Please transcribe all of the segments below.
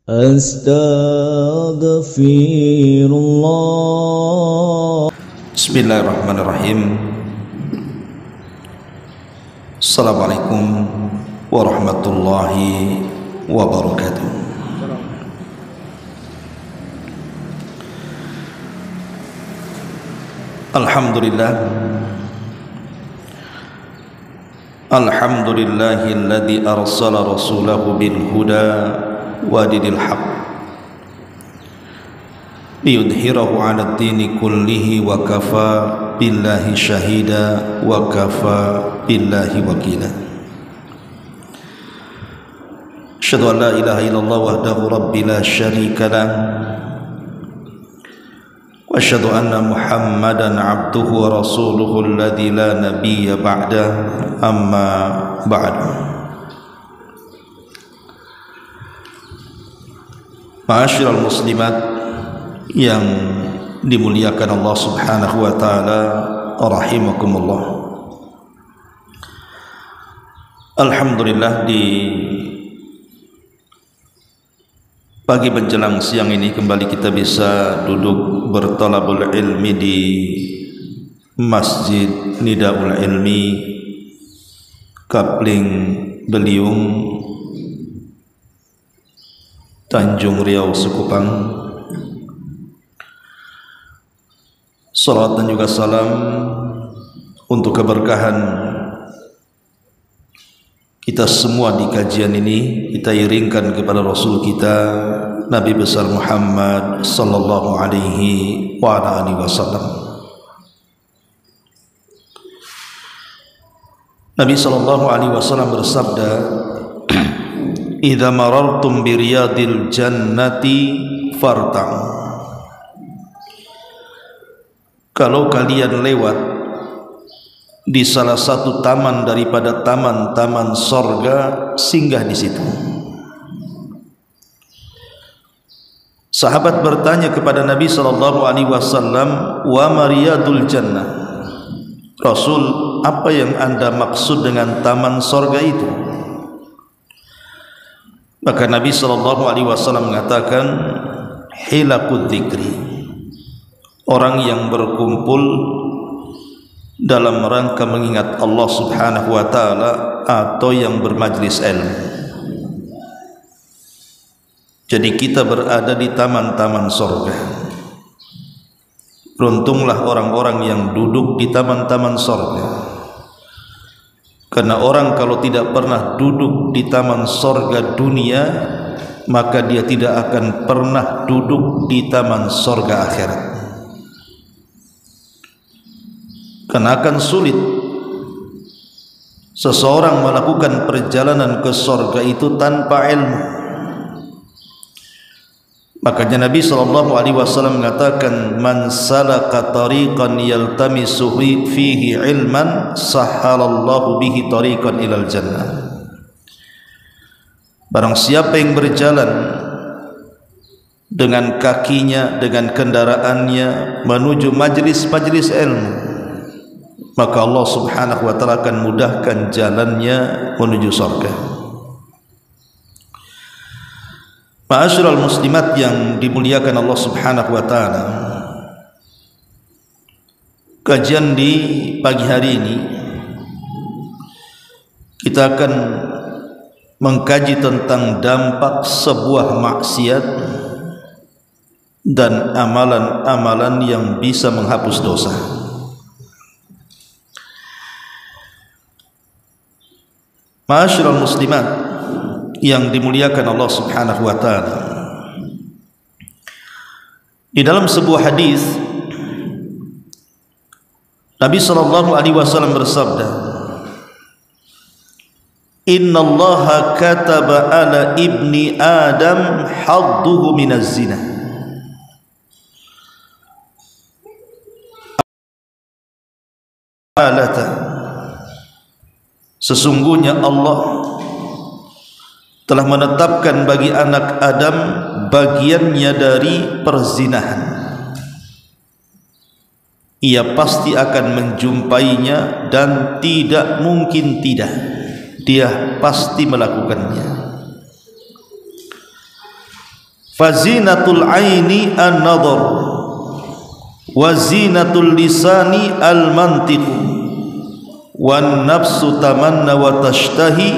Astaghfirullah. Bismillahirrahmanirrahim. Assalamualaikum warahmatullahi wabarakatuh. Alhamdulillah. Alhamdulillahilladzi arsala rasulahu bil huda wa dinil haqq liyudhhirahu 'ala ad-dini kullihi wa kafa billahi syahida wa kafa billahi wakila. Asyhadu an la ilaha illallah wahdahu rabbi la syarika lah wa asyhadu anna Muhammadan 'abduhu wa rasuluhu alladzi la nabiyya ba'da, amma ba'du. Ma'asyiral muslimat yang dimuliakan Allah Subhanahu wa taala, rahimakumullah. Alhamdulillah, di pagi menjelang siang ini kembali kita bisa duduk bertalabul ilmi di Masjid Nidaul Ilmi Kapling Beliung, Tanjung Riau, Sekupang. Salawat dan juga salam untuk keberkahan kita semua di kajian ini kita iringkan kepada Rasul kita Nabi besar Muhammad sallallahu alaihi wa ala alihi wasallam. Nabi sallallahu alaihi wasallam bersabda, "Idza marartum bi riyadil jannati farta'u." Kalau kalian lewat di salah satu taman daripada taman-taman sorga, singgah di situ. Sahabat bertanya kepada Nabi sallallahu alaihi wasallam, "Wa mariyadul jannah?" Rasul, apa yang Anda maksud dengan taman sorga itu? Maka Nabi sallallahu alaihi wasallam mengatakan, "Hilaqud dzikri." Orang yang berkumpul dalam rangka mengingat Allah Subhanahu wa taala atau yang bermajlis ilmu. Jadi kita berada di taman-taman surga. Beruntunglah orang-orang yang duduk di taman-taman surga. Karena orang kalau tidak pernah duduk di taman surga dunia, maka dia tidak akan pernah duduk di taman surga akhirat. Karena akan sulit seseorang melakukan perjalanan ke surga itu tanpa ilmu. Makanya Nabi sallallahu alaihi wasallam mengatakan, "Man salaka tariqan yaltamisu fihi ilman, sahhalallahu bihi tariqan ilal jannah." Barang siapa yang berjalan dengan kakinya, dengan kendaraannya menuju majlis-majlis ilmu, maka Allah Subhanahu wa taala akan mudahkan jalannya menuju surga. Ma'asyiral muslimat yang dimuliakan Allah Subhanahu wa taala, kajian di pagi hari ini kita akan mengkaji tentang dampak sebuah maksiat dan amalan-amalan yang bisa menghapus dosa. Ma'asyiral muslimat yang dimuliakan Allah Subhanahu wa taala, di dalam sebuah hadis Nabi sallallahu alaihi wasallam bersabda, "Innallaha kataba ala ibni Adam hadduhu minaz zina." Sesungguhnya Allah telah menetapkan bagi anak Adam bagiannya dari perzinahan. Ia pasti akan menjumpainya dan tidak mungkin tidak, dia pasti melakukannya. fazinatul aini an-nadhar wa zinatul lisani al-mantiqu wan nafsu tamanna wa tashtahi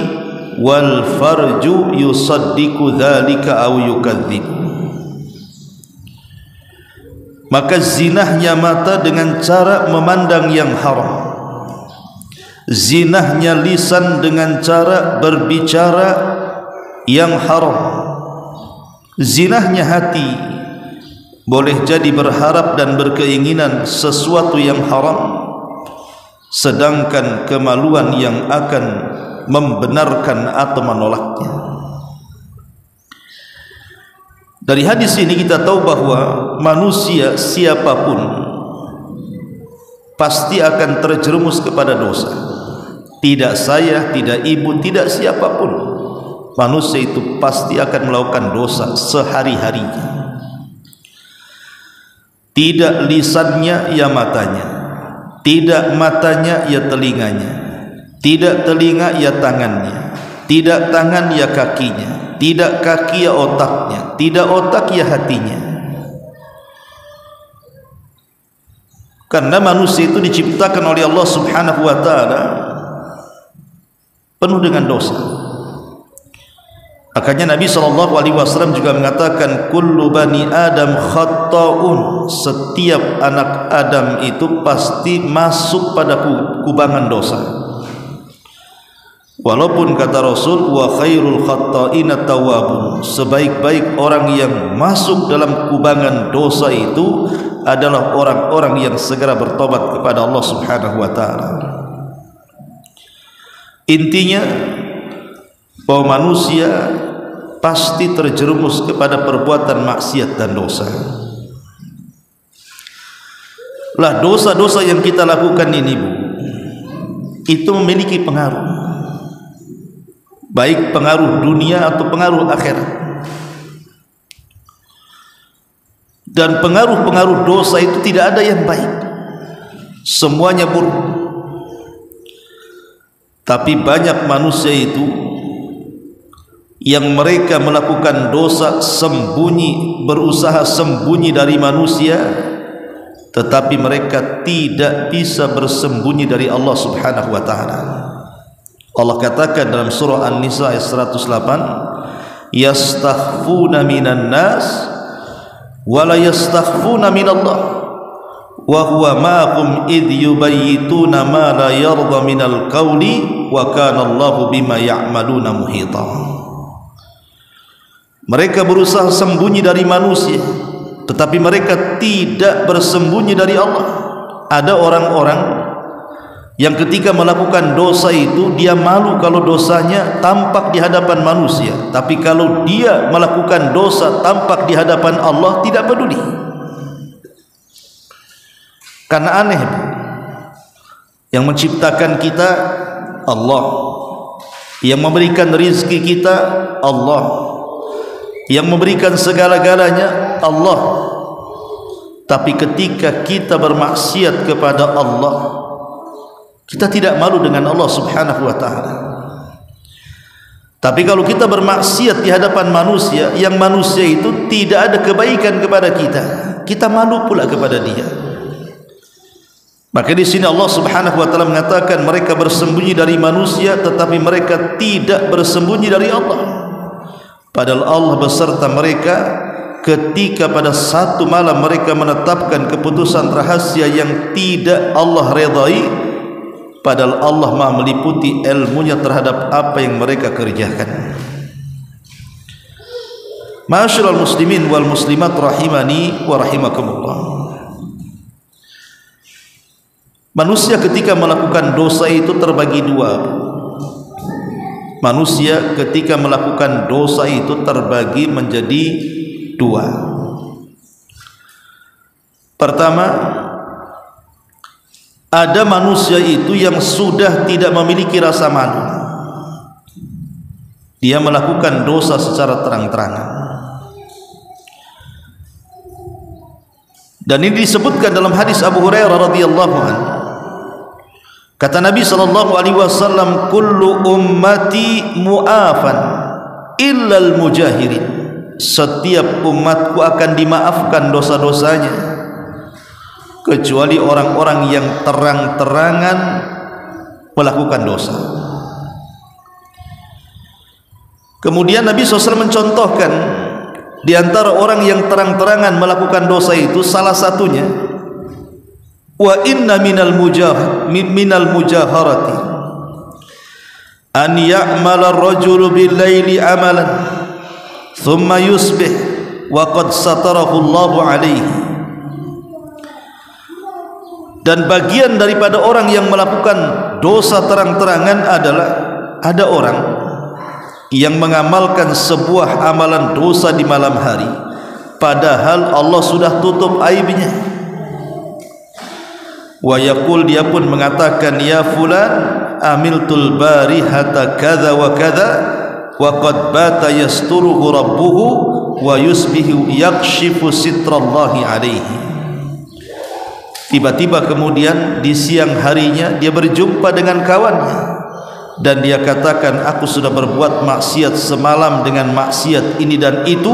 wal farju yusaddiqu dzalika aw yukadzib. Maka zinahnya mata dengan cara memandang yang haram, zinahnya lisan dengan cara berbicara yang haram, zinahnya hati boleh jadi berharap dan berkeinginan sesuatu yang haram, sedangkan kemaluan yang akan membenarkan atau menolaknya. Dari hadis ini kita tahu bahwa manusia siapapun pasti akan terjerumus kepada dosa. Tidak saya, tidak ibu, tidak siapapun, manusia itu pasti akan melakukan dosa sehari-harinya. Tidak lisannya ya matanya, tidak matanya ya telinganya, tidak telinga ya tangannya, tidak tangan ya kakinya, tidak kaki ya otaknya, tidak otak ya hatinya. Karena manusia itu diciptakan oleh Allah Subhanahu wa taala penuh dengan dosa. Makanya Nabi SAW juga mengatakan kullu bani Adam khatta'un, setiap anak Adam itu pasti masuk pada kubangan dosa. Walaupun kata Rasul wa khairul khatta'ina tawwabun, sebaik-baik orang yang masuk dalam kubangan dosa itu adalah orang-orang yang segera bertobat kepada Allah Subhanahu wa taala. Intinya bahwa manusia pasti terjerumus kepada perbuatan maksiat dan dosa. Lah dosa-dosa yang kita lakukan ini, Bu, itu memiliki pengaruh, baik pengaruh dunia atau pengaruh akhirat. Dan pengaruh-pengaruh dosa itu tidak ada yang baik, semuanya buruk. Tapi banyak manusia itu yang mereka melakukan dosa sembunyi, berusaha sembunyi dari manusia, tetapi mereka tidak bisa bersembunyi dari Allah Subhanahu wa taala. Allah katakan dalam surah An-Nisa ayat 108, yastakhfuna minan nas wa la yastakhfuna minallah wa huwa ma'akum idh yubayyituna ma la yarda minal qawli wa kana Allahu bima ya'maluna muhita. Mereka berusaha sembunyi dari manusia, tetapi mereka tidak bersembunyi dari Allah. Ada orang-orang yang ketika melakukan dosa itu dia malu kalau dosanya tampak di hadapan manusia, tapi kalau dia melakukan dosa tampak di hadapan Allah tidak peduli. Karena aneh, yang menciptakan kita Allah, yang memberikan rizki kita Allah, yang memberikan segala-galanya Allah. Tapi ketika kita bermaksiat kepada Allah, kita tidak malu dengan Allah Subhanahu wa taala. Tapi kalau kita bermaksiat di hadapan manusia, yang manusia itu tidak ada kebaikan kepada kita, kita malu pula kepada dia. Maka di sini Allah Subhanahu wa taala mengatakan mereka bersembunyi dari manusia, tetapi mereka tidak bersembunyi dari Allah. Padahal Allah beserta mereka ketika pada satu malam mereka menetapkan keputusan rahasia yang tidak Allah redai, padahal Allah Maha meliputi ilmunya terhadap apa yang mereka kerjakan. Ma'asyiral muslimin wal muslimat rahimani wa rahimakumullah. Manusia ketika melakukan dosa itu terbagi dua. Manusia ketika melakukan dosa itu terbagi menjadi dua. Pertama, ada manusia itu yang sudah tidak memiliki rasa malu. Dia melakukan dosa secara terang-terangan. Dan ini disebutkan dalam hadis Abu Hurairah radhiyallahu anhu. Kata Nabi SAW, kullu ummati mu'afan illal mujahirin. setiap umatku akan dimaafkan dosa-dosanya kecuali orang-orang yang terang-terangan melakukan dosa. Kemudian Nabi SAW mencontohkan di antara orang yang terang-terangan melakukan dosa itu, salah satunya, wa inna minal mujaharati an ya'mala ar-rajulu bil-laili amalan thumma yusbih wa qad satarahu Allahu alaihi. Dan bagian daripada orang yang melakukan dosa terang-terangan adalah ada orang yang mengamalkan sebuah amalan dosa di malam hari padahal Allah sudah tutup aibnya. Wa yaqul, dia pun mengatakan, ya fulan amiltul barihata kadza wa kadza wa qad bata yasturuhu rabbuhu wa yusbihu yakshifu sitrallahi alaihi. Tiba-tiba kemudian di siang harinya dia berjumpa dengan kawannya dan dia katakan, aku sudah berbuat maksiat semalam dengan maksiat ini dan itu,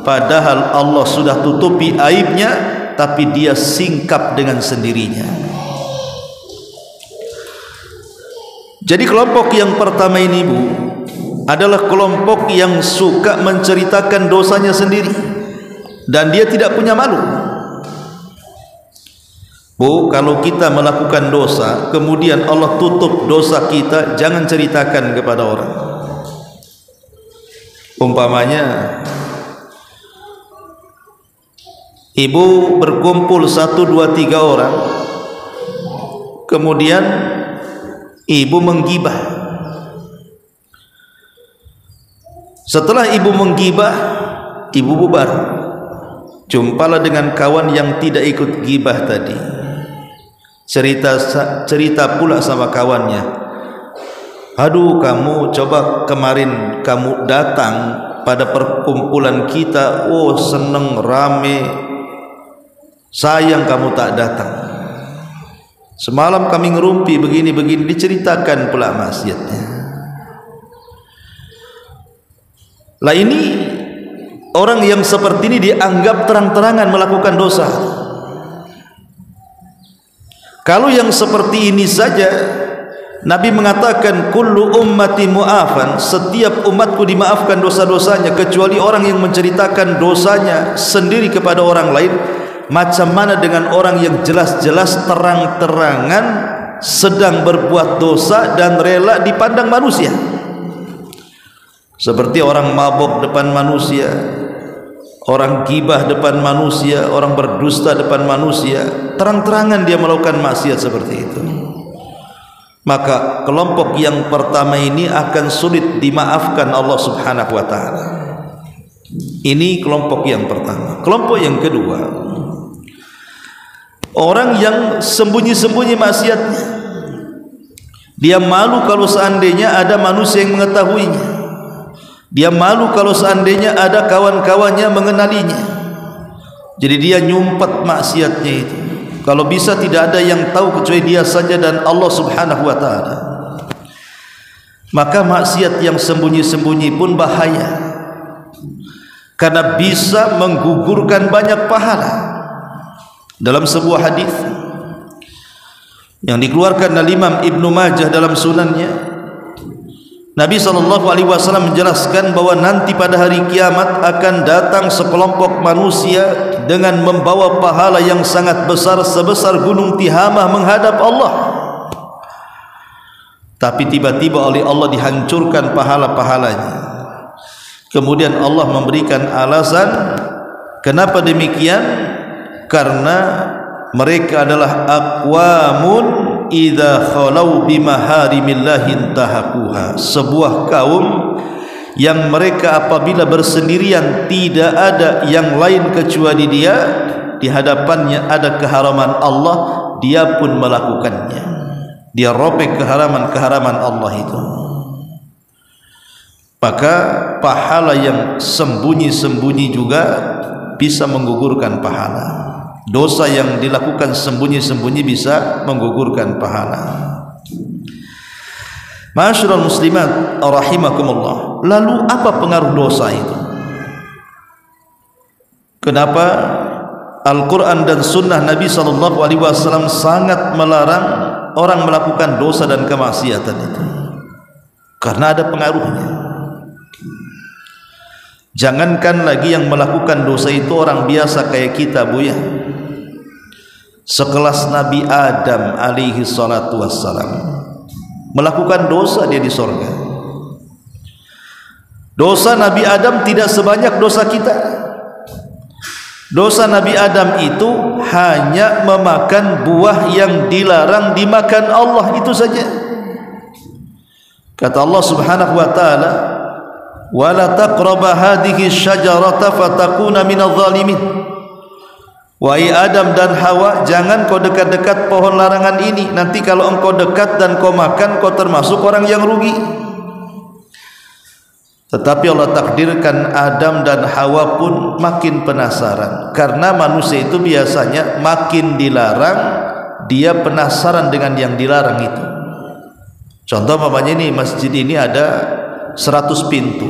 padahal Allah sudah tutupi aibnya, tapi dia singkap dengan sendirinya. Jadi kelompok yang pertama ini, Bu, adalah kelompok yang suka menceritakan dosanya sendiri dan dia tidak punya malu. Bu, kalau kita melakukan dosa kemudian Allah tutup dosa kita, jangan ceritakan kepada orang. Umpamanya ibu berkumpul 1, 2, 3 orang, kemudian ibu menggibah. Setelah ibu menggibah, ibu bubar, jumpalah dengan kawan yang tidak ikut gibah tadi. Cerita pula sama kawannya, aduh kamu coba kemarin kamu datang pada perkumpulan kita, oh seneng rame, sayang kamu tak datang. Semalam kami ngerumpi begini-begini, diceritakan pula maksiatnya. Lah ini orang yang seperti ini dianggap terang-terangan melakukan dosa. Kalau yang seperti ini saja, Nabi mengatakan kullu ummati mu'afan, setiap umatku dimaafkan dosa-dosanya kecuali orang yang menceritakan dosanya sendiri kepada orang lain. Macam mana dengan orang yang jelas-jelas terang-terangan sedang berbuat dosa dan rela dipandang manusia, seperti orang mabuk depan manusia, orang gibah depan manusia, orang berdusta depan manusia, terang-terangan dia melakukan maksiat seperti itu. Maka kelompok yang pertama ini akan sulit dimaafkan Allah Subhanahu wa taala. Ini kelompok yang pertama. Kelompok yang kedua, orang yang sembunyi-sembunyi maksiatnya. Dia malu kalau seandainya ada manusia yang mengetahuinya. Dia malu kalau seandainya ada kawan-kawannya mengenalinya. Jadi dia nyumpet maksiatnya itu. Kalau bisa tidak ada yang tahu kecuali dia saja dan Allah Subhanahu wa taala. Maka maksiat yang sembunyi-sembunyi pun bahaya, karena bisa menggugurkan banyak pahala. Dalam sebuah hadis yang dikeluarkan oleh Imam Ibnu Majah dalam sunannya, Nabi SAW menjelaskan bahwa nanti pada hari kiamat akan datang sekelompok manusia dengan membawa pahala yang sangat besar sebesar gunung Tihamah menghadap Allah, tapi tiba-tiba oleh Allah dihancurkan pahala-pahalanya. Kemudian Allah memberikan alasan kenapa demikian, karena mereka adalah aqwamun idza khalau bimaharimillahi intahakuha, sebuah kaum yang mereka apabila bersendirian tidak ada yang lain kecuali dia, di hadapannya ada keharaman Allah, dia pun melakukannya, dia robek keharaman-keharaman Allah itu. Maka pahala yang sembunyi-sembunyi juga bisa menggugurkan pahala. Dosa yang dilakukan sembunyi-sembunyi bisa menggugurkan pahala. Ma'asyiral muslimat rahimakumullah. Lalu apa pengaruh dosa itu? Kenapa Al-Quran dan Sunnah Nabi SAW sangat melarang orang melakukan dosa dan kemaksiatan itu? Karena ada pengaruhnya. Jangankan lagi yang melakukan dosa itu orang biasa kayak kita, Bu ya. Sekelas Nabi Adam alaihi salatu wassalam melakukan dosa, dia di sorga. Dosa Nabi Adam tidak sebanyak dosa kita. Dosa Nabi Adam itu hanya memakan buah yang dilarang dimakan Allah, itu saja. Kata Allah Subhanahu wa taala, "Wala taqraba hadhihi syajarata fatakuna minadh dhalimin." Wahai Adam dan Hawa, jangan kau dekat-dekat pohon larangan ini. Nanti kalau engkau dekat dan kau makan, kau termasuk orang yang rugi. Tetapi Allah takdirkan Adam dan Hawa pun makin penasaran. Karena manusia itu biasanya makin dilarang, dia penasaran dengan yang dilarang itu. Contoh mamanya ini, masjid ini ada 100 pintu.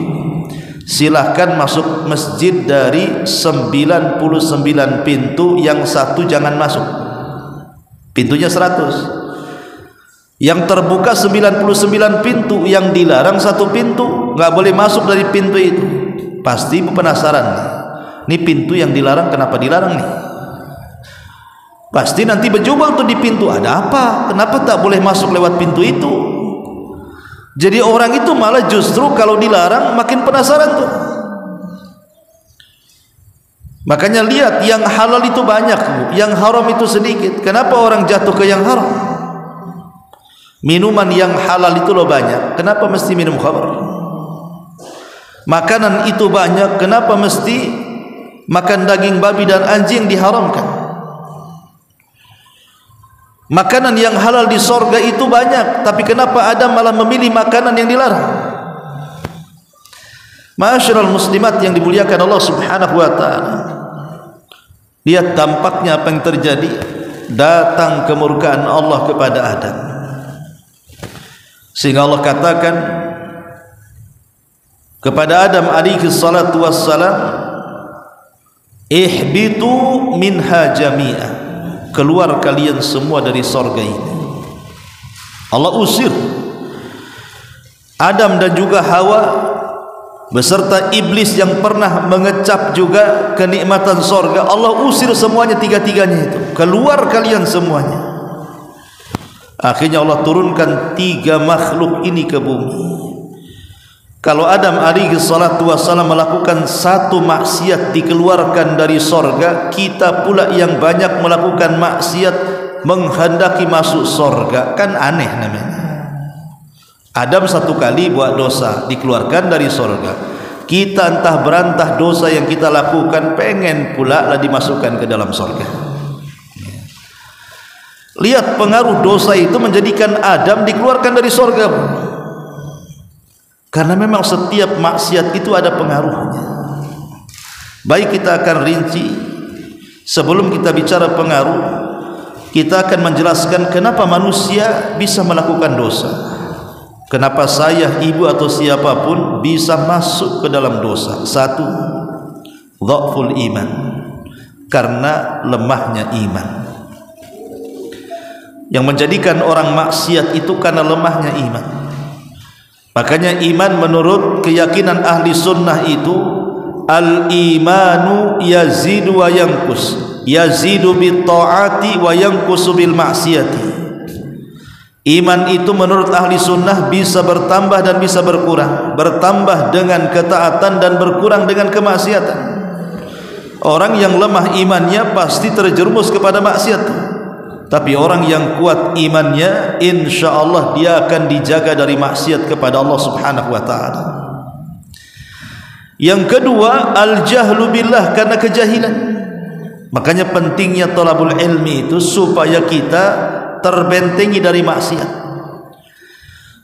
Silahkan masuk masjid dari 99 pintu, yang satu jangan masuk. Pintunya 100. Yang terbuka 99 pintu, yang dilarang satu pintu, nggak boleh masuk dari pintu itu. Pasti penasaran nih. Ini pintu yang dilarang, kenapa dilarang nih? Pasti nanti berjubel tuh di pintu, ada apa? Kenapa tak boleh masuk lewat pintu itu? Jadi orang itu malah justru kalau dilarang makin penasaran tuh. Makanya lihat, yang halal itu banyak, yang haram itu sedikit. Kenapa orang jatuh ke yang haram? Minuman yang halal itu loh banyak, kenapa mesti minum khamr? Makanan itu banyak, kenapa mesti makan daging babi dan anjing diharamkan? Makanan yang halal di sorga itu banyak, tapi kenapa Adam malah memilih makanan yang dilarang? Ma'asyiral muslimat yang dimuliakan Allah Subhanahu wa ta'ala, lihat dampaknya apa yang terjadi. Datang kemurkaan Allah kepada Adam, sehingga Allah katakan kepada Adam alaihi salatu wassalam, ihbitu minha jami'ah, keluar kalian semua dari sorga ini. Allah usir Adam dan juga Hawa beserta iblis yang pernah mengecap juga kenikmatan sorga. Allah usir semuanya, tiga-tiganya itu, keluar kalian semuanya. Akhirnya Allah turunkan 3 makhluk ini ke bumi. Kalau Adam alaihi salatu wassalam melakukan satu maksiat dikeluarkan dari sorga, kita pula yang banyak melakukan maksiat menghendaki masuk sorga, kan aneh namanya. Adam satu kali buat dosa dikeluarkan dari sorga, kita entah berantah dosa yang kita lakukan pengen pula lah dimasukkan ke dalam sorga. Lihat pengaruh dosa itu menjadikan Adam dikeluarkan dari sorga. Karena memang setiap maksiat itu ada pengaruhnya. Baik, kita akan rinci. Sebelum kita bicara pengaruh, kita akan menjelaskan kenapa manusia bisa melakukan dosa. Kenapa saya, ibu atau siapapun bisa masuk ke dalam dosa. 1, dha'ful iman, karena lemahnya iman. Yang menjadikan orang maksiat itu karena lemahnya iman. Makanya iman menurut keyakinan ahli sunnah itu, al-imanu yazidu wa yanqus, yazidu bit ta'ati wa yanqusu bil ma'siyati. Iman itu menurut ahli sunnah bisa bertambah dan bisa berkurang, bertambah dengan ketaatan dan berkurang dengan kemaksiatan. Orang yang lemah imannya pasti terjerumus kepada maksiat. Tapi orang yang kuat imannya, insya Allah dia akan dijaga dari maksiat kepada Allah Subhanahu wa ta'ala. Yang kedua, al-jahlu billah, karena kejahilan. Makanya pentingnya thalabul ilmi itu supaya kita terbentengi dari maksiat.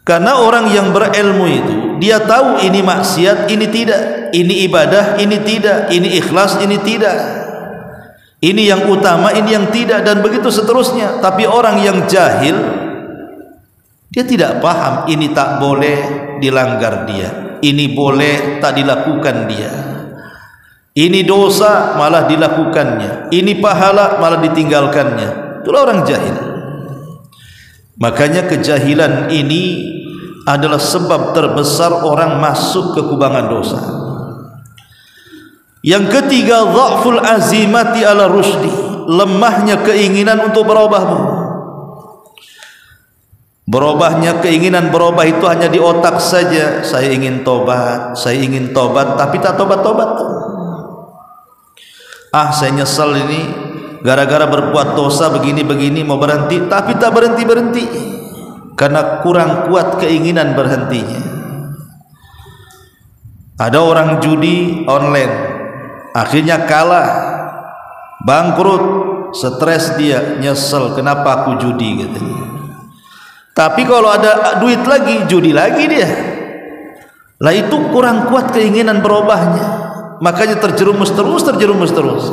Karena orang yang berilmu itu dia tahu ini maksiat, ini tidak, ini ibadah, ini tidak, ini ikhlas, ini tidak, ini yang utama, ini yang tidak, dan begitu seterusnya. Tapi orang yang jahil, dia tidak paham ini tak boleh dilanggar dia, ini boleh tak dilakukan dia. Ini dosa malah dilakukannya, ini pahala malah ditinggalkannya. Itulah orang jahil. Makanya kejahilan ini adalah sebab terbesar orang masuk ke kubangan dosa. Yang ketiga, dha'ful azimati ala rusdi, lemahnya keinginan untuk berubah. Berubahnya keinginan berubah itu hanya di otak saja. Saya ingin tobat, tapi tak tobat-tobat. Saya nyesal ini gara-gara berbuat dosa begini-begini, mau berhenti tapi tak berhenti-berhenti karena kurang kuat keinginan berhentinya. Ada orang judi online, akhirnya kalah, bangkrut, stres dia, nyesel kenapa aku judi katanya. Tapi kalau ada duit lagi, judi lagi dia. Lah itu kurang kuat keinginan berubahnya. Makanya terjerumus terus.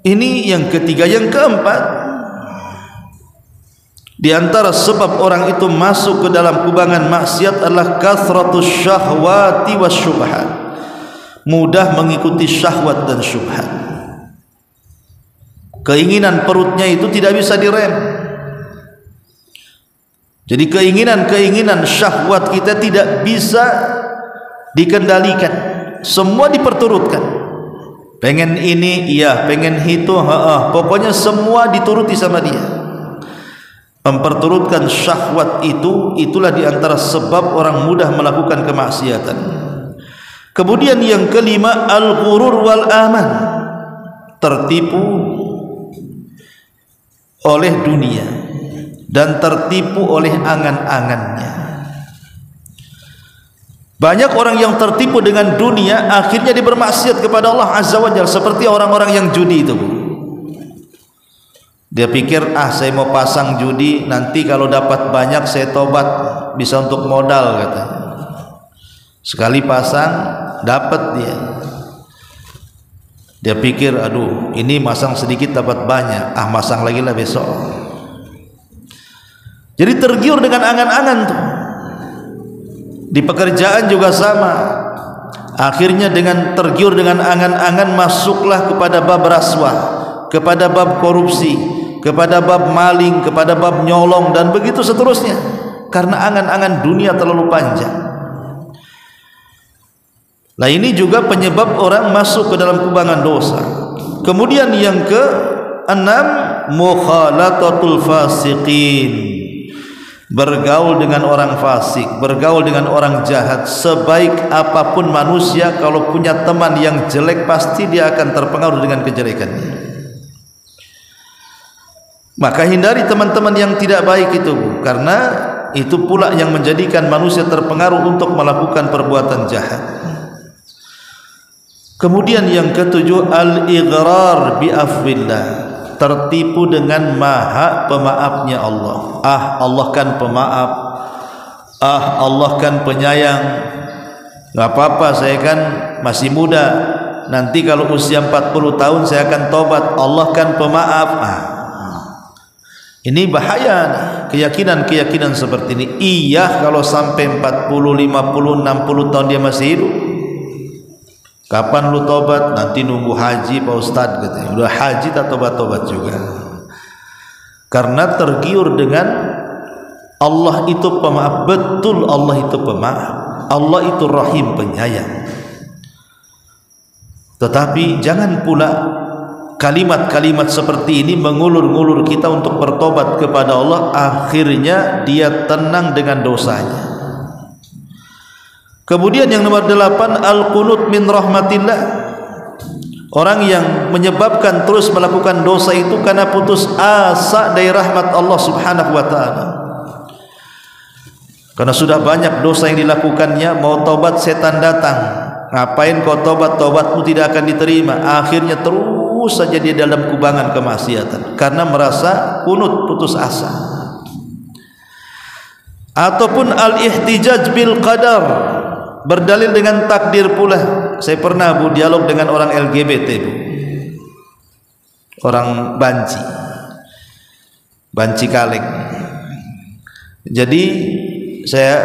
Ini yang ketiga. Yang keempat, di antara sebab orang itu masuk ke dalam kubangan maksiat adalah kathratus syahwati wasyubhat, mudah mengikuti syahwat dan syubhat. Keinginan perutnya itu tidak bisa direm. Jadi keinginan syahwat kita tidak bisa dikendalikan, semua diperturutkan. Pengen ini iya, pengen itu pokoknya semua dituruti sama dia. Memperturutkan syahwat itu, itulah diantara sebab orang mudah melakukan kemaksiatan. Kemudian yang kelima, al-ghurur wal aman, tertipu oleh dunia dan tertipu oleh angan-angannya. Banyak orang yang tertipu dengan dunia, akhirnya dia bermaksiat kepada Allah Azza wa Jalla, seperti orang-orang yang judi itu. Dia pikir, saya mau pasang judi, nanti kalau dapat banyak saya tobat, bisa untuk modal katanya. Sekali pasang dapat dia. Dia pikir, aduh, ini masang sedikit dapat banyak, masang lagi lah besok. Jadi tergiur dengan angan-angan tuh. Di pekerjaan juga sama. Akhirnya dengan tergiur dengan angan-angan, masuklah kepada bab rasuah, kepada bab korupsi, kepada bab maling, kepada bab nyolong, dan begitu seterusnya. Karena angan-angan dunia terlalu panjang. Nah, ini juga penyebab orang masuk ke dalam kubangan dosa. Kemudian yang keenam, mukhalatatul fasiqin, bergaul dengan orang fasik, bergaul dengan orang jahat. Sebaik apapun manusia, kalau punya teman yang jelek, pasti dia akan terpengaruh dengan kejelekannya. Maka hindari teman-teman yang tidak baik itu, karena itu pula yang menjadikan manusia terpengaruh untuk melakukan perbuatan jahat. Kemudian yang ketujuh, al-ighrar bi afwillah, tertipu dengan maha pemaafnya Allah. Allah kan pemaaf, Allah kan penyayang, nggak apa-apa, saya kan masih muda, nanti kalau usia 40 tahun saya akan tobat, Allah kan pemaaf. Ini bahaya nih, keyakinan seperti ini. Iya, kalau sampai 40, 50, 60 tahun dia masih hidup. Kapan lu tobat? Nanti nunggu haji Pak Ustadz katanya. Udah haji tak tobat-tobat juga. Karena tergiur dengan Allah itu pemaaf. Betul, Allah itu pemaaf, Allah itu rahim, penyayang. Tetapi jangan pula kalimat-kalimat seperti ini mengulur-ngulur kita untuk bertobat kepada Allah. Akhirnya dia tenang dengan dosanya. Kemudian yang nomor 8, al-qunut min rahmatillah, orang yang menyebabkan terus melakukan dosa itu karena putus asa dari rahmat Allah Subhanahu wa ta'ala. Karena sudah banyak dosa yang dilakukannya, mau tobat setan datang. Ngapain kau tobat? Tobatmu tidak akan diterima. Akhirnya terus saja dia dalam kubangan kemaksiatan karena merasa kunut, putus asa. Ataupun al-ihtijaj bil qadar, berdalil dengan takdir pula. Saya pernah dialog dengan orang LGBT, orang Banci Kaleng. Jadi saya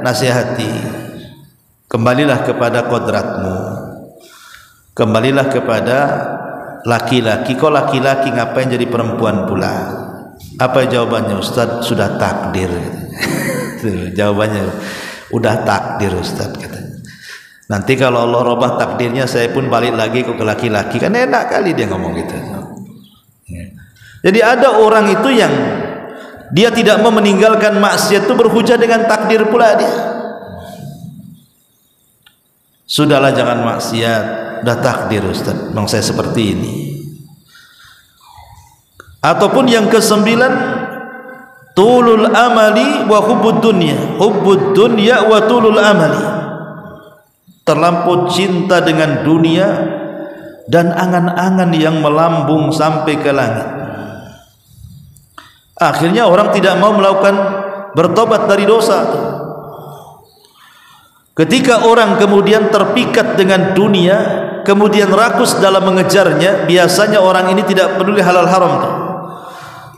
nasihati, kembalilah kepada kodratmu. kembalilah kepada laki-laki. Kok laki-laki ngapain jadi perempuan pula? Apa jawabannya? Ustaz, sudah takdir. Jawabannya, udah takdir Ustaz, katanya. Nanti kalau Allah robah takdirnya, saya pun balik lagi ke laki-laki. Kan enak kali dia ngomong gitu. Jadi ada orang itu yang dia tidak mau meninggalkan maksiat itu berhujah dengan takdir pula dia. Sudahlah jangan maksiat, udah takdir Ustaz, memang saya seperti ini. Ataupun yang ke-9, tulul amali wa hubbud dunya. Hubbud dunya wa tulul amali. Terlampau cinta dengan dunia dan angan-angan yang melambung sampai ke langit. Akhirnya orang tidak mau melakukan bertobat dari dosa. Ketika orang kemudian terpikat dengan dunia, kemudian rakus dalam mengejarnya, biasanya orang ini tidak peduli halal haram itu.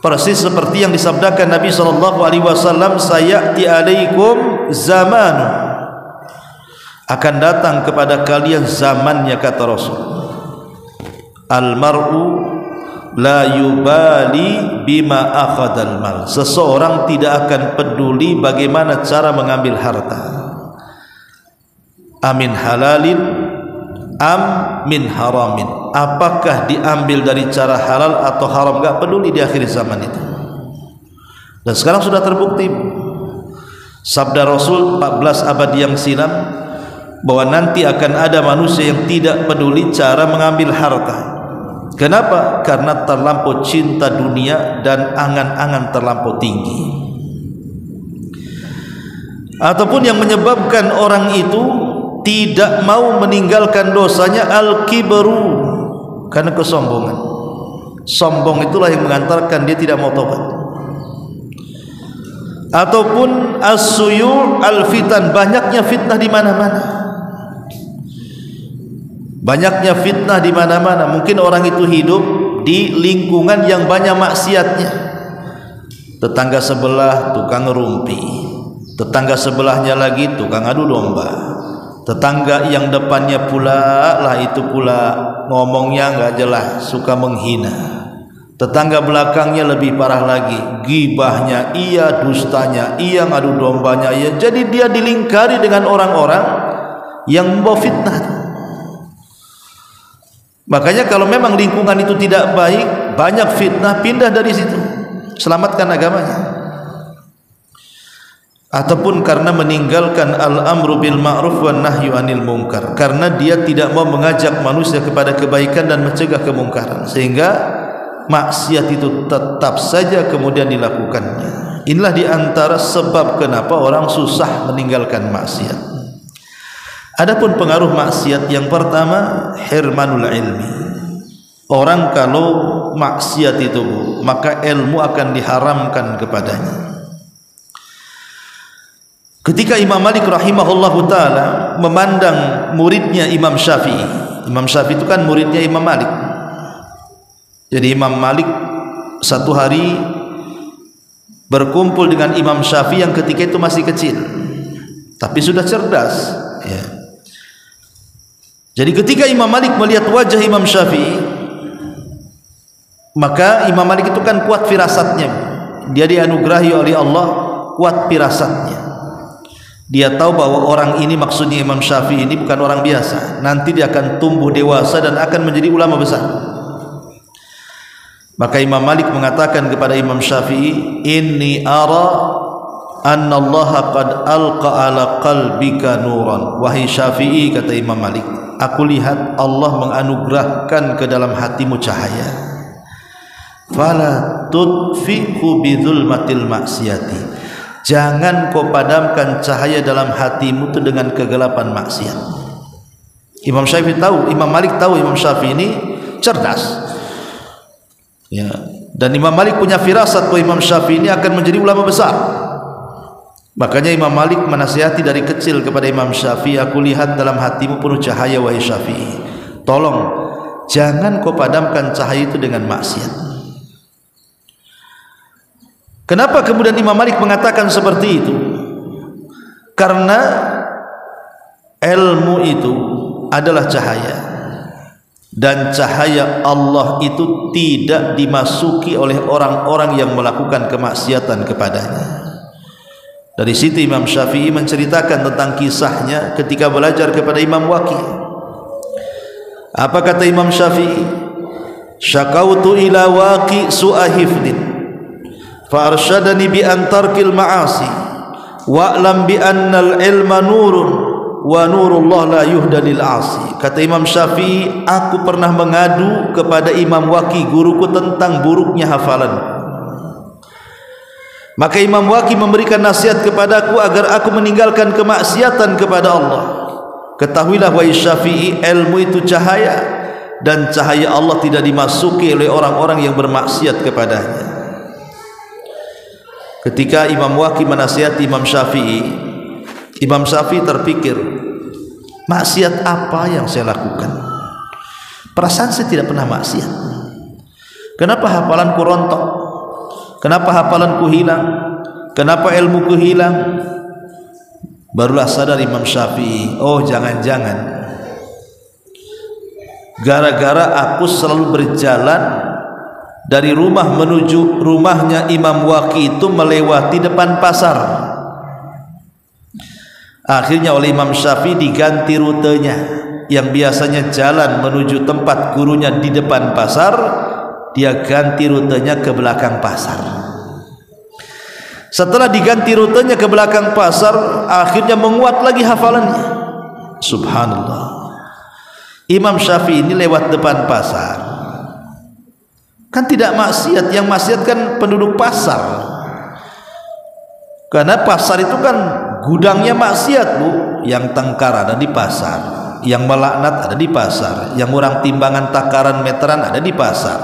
Persis seperti yang disabdakan Nabi SAW, sayati alaikum zamanu, akan datang kepada kalian zamannya, kata Rasul, almar'u la yubali bima akhadal mal. Seseorang tidak akan peduli bagaimana cara mengambil harta, amin halalin am min haramin, apakah diambil dari cara halal atau haram, enggak peduli di akhir zaman itu. Dan sekarang sudah terbukti sabda Rasul 14 abad yang silam bahwa nanti akan ada manusia yang tidak peduli cara mengambil harta. Kenapa? Karena terlampau cinta dunia dan angan-angan terlampau tinggi. Ataupun yang menyebabkan orang itu tidak mau meninggalkan dosanya, al-kibru, karena kesombongan. Sombong itulah yang mengantarkan dia tidak mau tobat. Ataupun as-suyu' al-fitan, banyaknya fitnah di mana-mana. Banyaknya fitnah di mana-mana. Mungkin orang itu hidup di lingkungan yang banyak maksiatnya. Tetangga sebelah tukang rumpi, tetangga sebelahnya lagi tukang adu domba, tetangga yang depannya pula lah itu pula ngomongnya enggak jelas, suka menghina. Tetangga belakangnya lebih parah lagi, gibahnya iya, dustanya iya, ngadu dombanya iya. Jadi dia dilingkari dengan orang-orang yang membawa fitnah. Makanya kalau memang lingkungan itu tidak baik, banyak fitnah, pindah dari situ, selamatkan agamanya. Ataupun karena meninggalkan al-amru bil ma'ruf wan nahyu anil munkar, karena dia tidak mau mengajak manusia kepada kebaikan dan mencegah kemungkaran, sehingga maksiat itu tetap saja kemudian dilakukannya. Inilah diantara sebab kenapa orang susah meninggalkan maksiat. Adapun pengaruh maksiat yang pertama, hirmanul ilmi. Orang kalau maksiat itu, maka ilmu akan diharamkan kepadanya. Ketika Imam Malik rahimahullahu ta'ala memandang muridnya Imam Syafi'i. Imam Syafi'i itu kan muridnya Imam Malik. Jadi Imam Malik satu hari berkumpul dengan Imam Syafi'i yang ketika itu masih kecil, tapi sudah cerdas, ya. Jadi ketika Imam Malik melihat wajah Imam Syafi'i, maka Imam Malik itu kan kuat firasatnya. Dia dianugerahi oleh Allah kuat firasatnya. Dia tahu bahwa orang ini, maksudnya Imam Syafi'i ini bukan orang biasa. Nanti dia akan tumbuh dewasa dan akan menjadi ulama besar. Maka Imam Malik mengatakan kepada Imam Syafi'i, inni ara anna Allah qad alqa ala qalbika nuran. Wahai Syafi'i, kata Imam Malik, aku lihat Allah menganugerahkan ke dalam hatimu cahaya. Fala tudfi'hu bidzulmatil maksiati. Jangan kau padamkan cahaya dalam hatimu itu dengan kegelapan maksiat. Imam Syafi'i tahu, Imam Malik tahu Imam Syafi'i ini cerdas, ya. Dan Imam Malik punya firasat bahwa Imam Syafi'i ini akan menjadi ulama besar. Makanya Imam Malik menasihati dari kecil kepada Imam Syafi'i, aku lihat dalam hatimu penuh cahaya wahai Syafi'i, tolong jangan kau padamkan cahaya itu dengan maksiat. Kenapa kemudian Imam Malik mengatakan seperti itu? Karena ilmu itu adalah cahaya. dan cahaya Allah itu tidak dimasuki oleh orang-orang yang melakukan kemaksiatan kepadanya. Dari situ Imam Syafi'i menceritakan tentang kisahnya ketika belajar kepada Imam Waqi'. Apa kata Imam Syafi'i? Syakautu ila Waqi' su'a hifdin fa arsyadani bi an tarkil ma'asi wa'lam bi annal ilma nurun wa nurullah la yuhda lil 'asi. Kata Imam Syafi'i, aku pernah mengadu kepada Imam Waqi', guruku, tentang buruknya hafalan. Maka Imam Waqi' memberikan nasihat kepadaku agar aku meninggalkan kemaksiatan kepada Allah. Ketahuilah wahai Syafi'i, ilmu itu cahaya, dan cahaya Allah tidak dimasuki oleh orang-orang yang bermaksiat kepadanya. Ketika Imam Waqi' menasihati Imam Syafi'i terpikir, maksiat apa yang saya lakukan? Perasaan saya tidak pernah maksiat. Kenapa hafalanku rontok? Kenapa hafalanku hilang? Kenapa ilmuku hilang? Barulah sadar Imam Syafi'i, oh jangan-jangan gara-gara aku selalu berjalan dari rumah menuju rumahnya Imam Waqi' itu melewati depan pasar. Akhirnya oleh Imam Syafi'i diganti rutenya, yang biasanya jalan menuju tempat gurunya di depan pasar, dia ganti rutenya ke belakang pasar. Setelah diganti rutenya ke belakang pasar, akhirnya menguat lagi hafalannya. Subhanallah, Imam Syafi'i ini lewat depan pasar, kan tidak maksiat, yang maksiat kan penduduk pasar. Karena pasar itu kan gudangnya maksiat, Bu. Yang tengkar ada di pasar, yang melaknat ada di pasar, yang orang timbangan takaran meteran ada di pasar,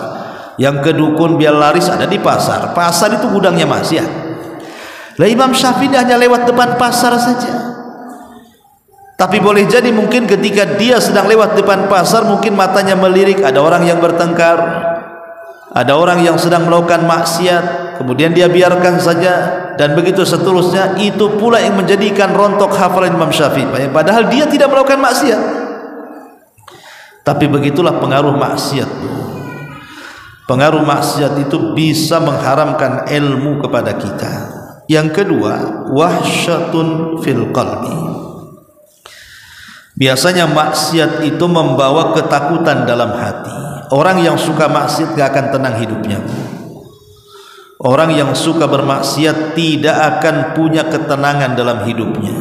yang kedukun biar laris ada di pasar. Pasar itu gudangnya maksiat. Lah Imam Syafi'i hanya lewat depan pasar saja. Tapi boleh jadi mungkin ketika dia sedang lewat depan pasar, mungkin matanya melirik, ada orang yang bertengkar, ada orang yang sedang melakukan maksiat, kemudian dia biarkan saja, dan begitu seterusnya. Itu pula yang menjadikan rontok hafalan Imam Syafi'i, padahal dia tidak melakukan maksiat. Tapi begitulah pengaruh maksiat. Pengaruh maksiat itu bisa mengharamkan ilmu kepada kita. Yang kedua, wahsyatun fil qalbi. Biasanya maksiat itu membawa ketakutan dalam hati. Orang yang suka maksiat gak akan tenang hidupnya. Orang yang suka bermaksiat tidak akan punya ketenangan dalam hidupnya.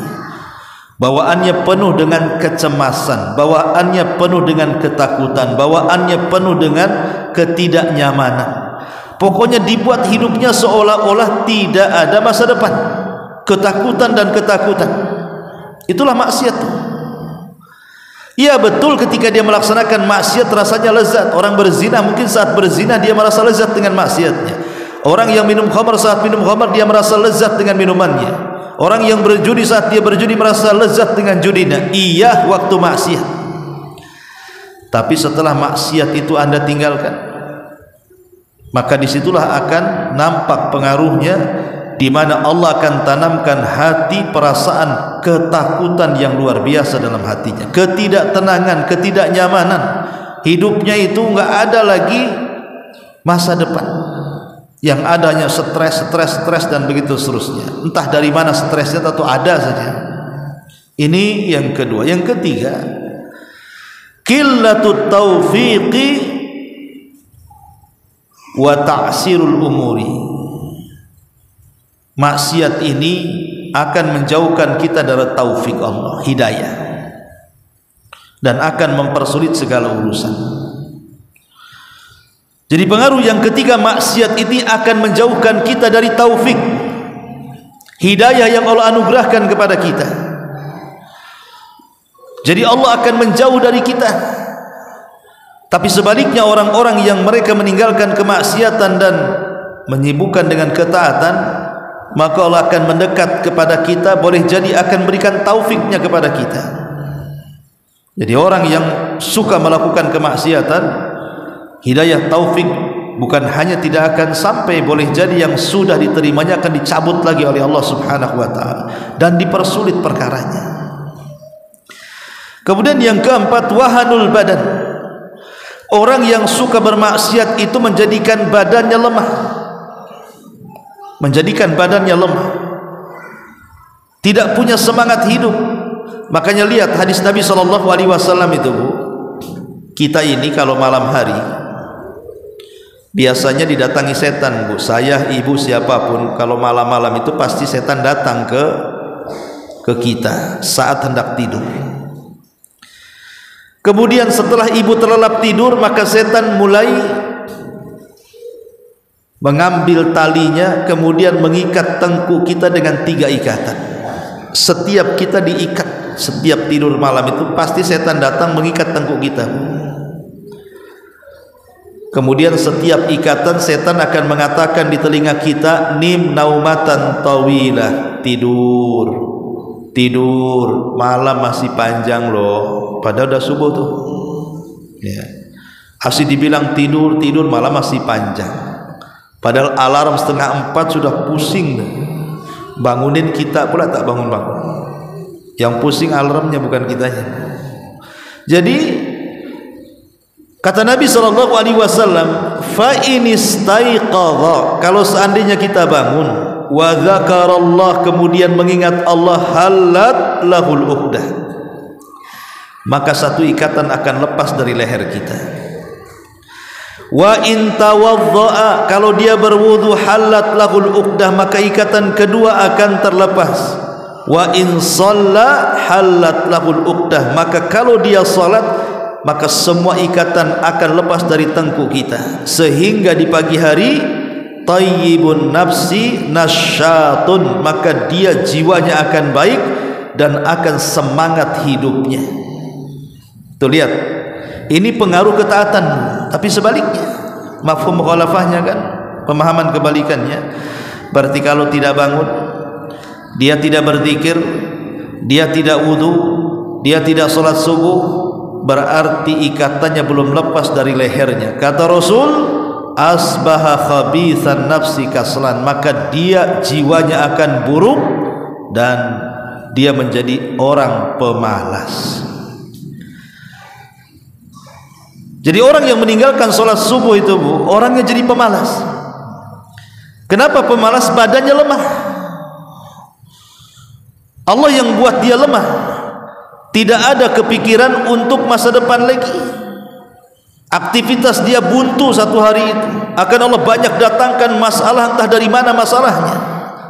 Bawaannya penuh dengan kecemasan, bawaannya penuh dengan ketakutan, bawaannya penuh dengan ketidaknyamanan. Pokoknya dibuat hidupnya seolah-olah tidak ada masa depan. Ketakutan dan ketakutan. Itulah maksiat. Ya betul, ketika dia melaksanakan maksiat rasanya lezat. Orang berzina mungkin saat berzina dia merasa lezat dengan maksiatnya. Orang yang minum khamar saat minum khamar dia merasa lezat dengan minumannya. Orang yang berjudi saat dia berjudi merasa lezat dengan judinya. Iya waktu maksiat. Tapi setelah maksiat itu Anda tinggalkan, maka disitulah akan nampak pengaruhnya, di mana Allah akan tanamkan hati perasaan ketakutan yang luar biasa dalam hatinya, ketidaktenangan, ketidaknyamanan. Hidupnya itu enggak ada lagi masa depan, yang adanya stres dan begitu seterusnya. Entah dari mana stresnya, atau ada saja. Ini yang kedua. Yang ketiga, qillatut taufiqi wa ta'sirul umuri. Maksiat ini akan menjauhkan kita dari taufik Allah, hidayah, dan akan mempersulit segala urusan. Jadi pengaruh yang ketiga, maksiat ini akan menjauhkan kita dari taufik, hidayah yang Allah anugerahkan kepada kita. Jadi Allah akan menjauh dari kita. Tapi sebaliknya, orang-orang yang mereka meninggalkan kemaksiatan dan menyibukkan dengan ketaatan, maka Allah akan mendekat kepada kita, boleh jadi akan berikan taufiknya kepada kita. Jadi orang yang suka melakukan kemaksiatan, hidayah taufik bukan hanya tidak akan sampai, boleh jadi yang sudah diterimanya akan dicabut lagi oleh Allah Subhanahu wa taala dan dipersulit perkaranya. Kemudian yang keempat, wahanul badan. Orang yang suka bermaksiat itu menjadikan badannya lemah, tidak punya semangat hidup. Makanya lihat hadis Nabi SAW itu, Bu. Kita ini kalau malam hari biasanya didatangi setan, Bu. Saya, ibu, siapapun, kalau malam-malam itu pasti setan datang ke kita saat hendak tidur. Kemudian setelah ibu terlelap tidur, maka setan mulai mengambil talinya, kemudian mengikat tengkuk kita dengan 3 ikatan. Setiap kita diikat, setiap tidur malam itu pasti setan datang mengikat tengkuk kita. Kemudian setiap ikatan setan akan mengatakan di telinga kita, nim naumatan tawilah, tidur, malam masih panjang loh, padahal udah subuh tuh ya. Asli dibilang tidur, malam masih panjang, padahal alarm 3:30 sudah pusing, bangunin kita pula tak bangun-bangun. Yang pusing alarmnya bukan kitanya. Jadi kata Nabi SAW, fa inistaiqadha, kalau seandainya kita bangun, wa dzakarallah, kemudian mengingat Allah, halat lahul uqdah, maka satu ikatan akan lepas dari leher kita. Wa in tawaddaa, kalau dia berwudu, halat lahul uqdah, maka ikatan kedua akan terlepas. Wa in shalla halat lahul uqdah, maka kalau dia salat, maka semua ikatan akan lepas dari tengkuk kita, sehingga di pagi hari tayyibun nafsi nasyatun, maka dia jiwanya akan baik dan akan semangat hidupnya. Tuh lihat, ini pengaruh ketaatan. Tapi sebaliknya, mafhum mukhalafahnya kan, pemahaman kebalikannya. Berarti kalau tidak bangun, dia tidak berzikir, dia tidak wudu, dia tidak sholat subuh, berarti ikatannya belum lepas dari lehernya. Kata Rasul, asbaha khabithan nafsi kaslan, maka dia jiwanya akan buruk dan dia menjadi orang pemalas. Jadi orang yang meninggalkan sholat subuh itu, Bu, orangnya jadi pemalas. Kenapa pemalas? Badannya lemah. Allah yang buat dia lemah. Tidak ada kepikiran untuk masa depan lagi. Aktivitas dia buntu satu hari itu. Akan Allah banyak datangkan masalah, entah dari mana masalahnya.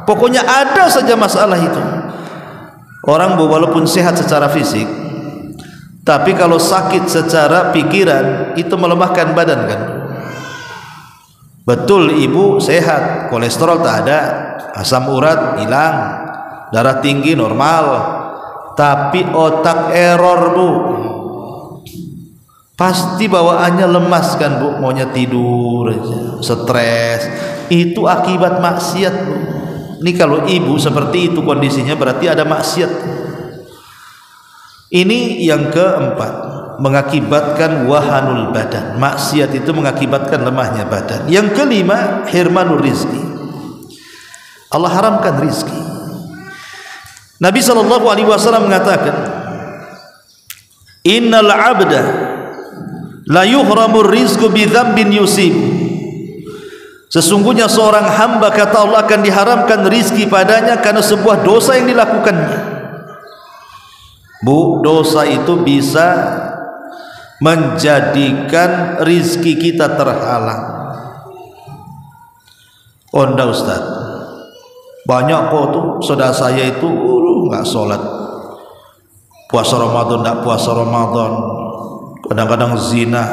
Pokoknya ada saja masalah itu. Orang walaupun sehat secara fisik, tapi kalau sakit secara pikiran, itu melemahkan badan kan. Betul, ibu sehat, kolesterol tak ada, asam urat hilang, darah tinggi normal, tapi otak error, Bu. Pasti bawaannya lemas kan, Bu, maunya tidur aja, stres. Itu akibat maksiat, Bu. Ini kalau ibu seperti itu kondisinya, berarti ada maksiat. Ini yang keempat, mengakibatkan wahanul badan. Maksiat itu mengakibatkan lemahnya badan. Yang kelima, hirmanur rizki. Allah haramkan rizki. Nabi SAW mengatakan, innal abda la yuhramur rizqu bi dzambin yusib, sesungguhnya seorang hamba, kata Allah, akan diharamkan rizki padanya karena sebuah dosa yang dilakukannya. Bu, dosa itu bisa menjadikan rizki kita terhalang. Onda Ustaz, banyak kok tuh saudara saya itu nggak sholat, puasa Ramadan nggak puasa Ramadan, kadang-kadang zina,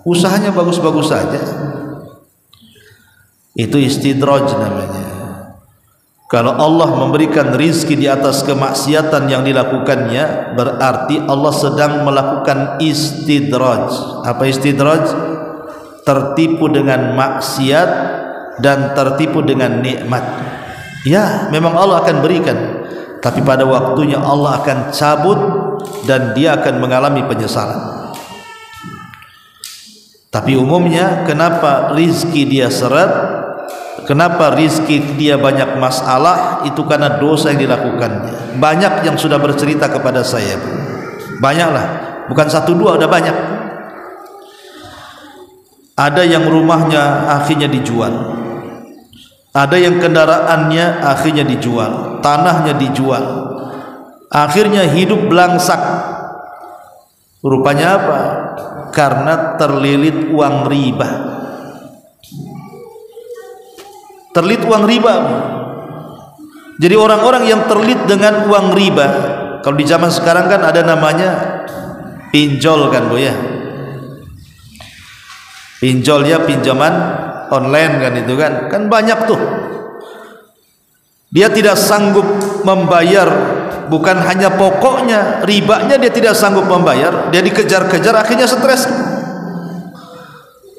usahanya bagus-bagus saja. Itu istidraj namanya. Kalau Allah memberikan rizki di atas kemaksiatan yang dilakukannya, berarti Allah sedang melakukan istidraj. Apa istidraj? Tertipu dengan maksiat dan tertipu dengan nikmat. Ya, memang Allah akan berikan, tapi pada waktunya Allah akan cabut dan dia akan mengalami penyesalan. Tapi umumnya kenapa rizki dia seret, kenapa rizki dia banyak masalah, itu karena dosa yang dilakukannya. Banyak yang sudah bercerita kepada saya, banyaklah, bukan satu dua, udah banyak. Ada yang rumahnya akhirnya dijual, ada yang kendaraannya akhirnya dijual, tanahnya dijual, akhirnya hidup belangsak. Rupanya apa? Karena terlilit uang riba. Terlilit uang riba. Jadi orang-orang yang terlilit dengan uang riba, kalau di zaman sekarang kan ada namanya pinjol kan Bu ya. Pinjol ya, pinjaman online kan itu kan banyak tuh. Dia tidak sanggup membayar, bukan hanya pokoknya, ribanya dia tidak sanggup membayar, dia dikejar-kejar, akhirnya stres.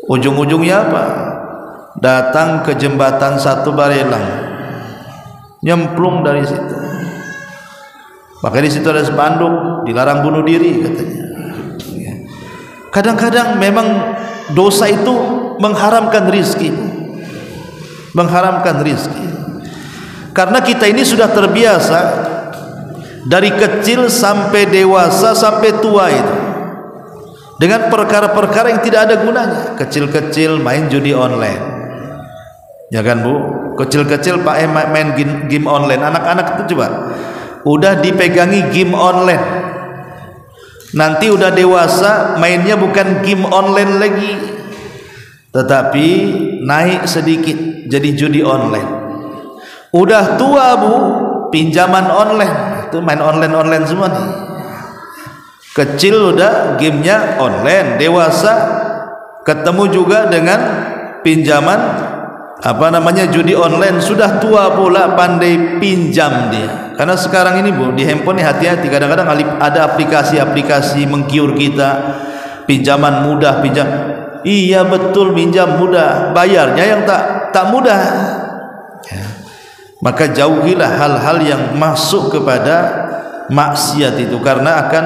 Ujung-ujungnya apa? Datang ke jembatan Satu Barelang, nyemplung dari situ. Maka di situ ada spanduk, dilarang bunuh diri katanya. Kadang-kadang memang dosa itu mengharamkan rizki, mengharamkan rizki. Karena kita ini sudah terbiasa dari kecil sampai dewasa sampai tua itu dengan perkara-perkara yang tidak ada gunanya. Kecil-kecil main judi online, ya kan Bu? Kecil-kecil Pak main game online. Anak-anak itu coba udah dipegangi game online, nanti udah dewasa mainnya bukan game online lagi, tetapi naik sedikit jadi judi online. Udah tua Bu, pinjaman online, itu main online semua nih. Kecil udah gamenya online, dewasa ketemu juga dengan pinjaman judi online, sudah tua pula pandai pinjam dia. Karena sekarang ini Bu, di handphone nih hati-hati, kadang-kadang ada aplikasi-aplikasi menggiur kita, pinjaman mudah, pinjam. Iya betul, pinjam mudah, bayarnya yang tak mudah. Ya. Maka jauhilah hal-hal yang masuk kepada maksiat itu, karena akan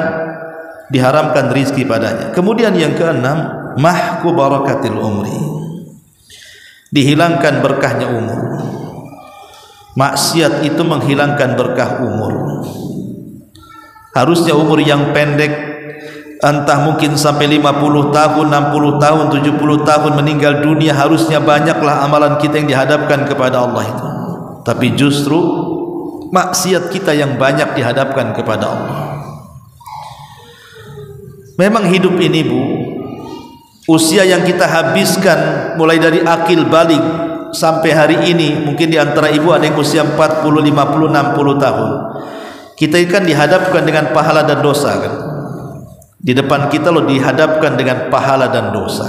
diharamkan rizki padanya. Kemudian yang keenam, mahku barakatil umri, dihilangkan berkahnya umur. Maksiat itu menghilangkan berkah umur. Harusnya umur yang pendek, entah mungkin sampai 50 tahun, 60 tahun, 70 tahun meninggal dunia, harusnya banyaklah amalan kita yang dihadapkan kepada Allah itu. Tapi justru maksiat kita yang banyak dihadapkan kepada Allah. Memang hidup ini Bu, usia yang kita habiskan mulai dari akil balik sampai hari ini, mungkin di antara ibu ada yang usia 40, 50, 60 tahun. Kita kan dihadapkan dengan pahala dan dosa kan. Di depan kita loh dihadapkan dengan pahala dan dosa.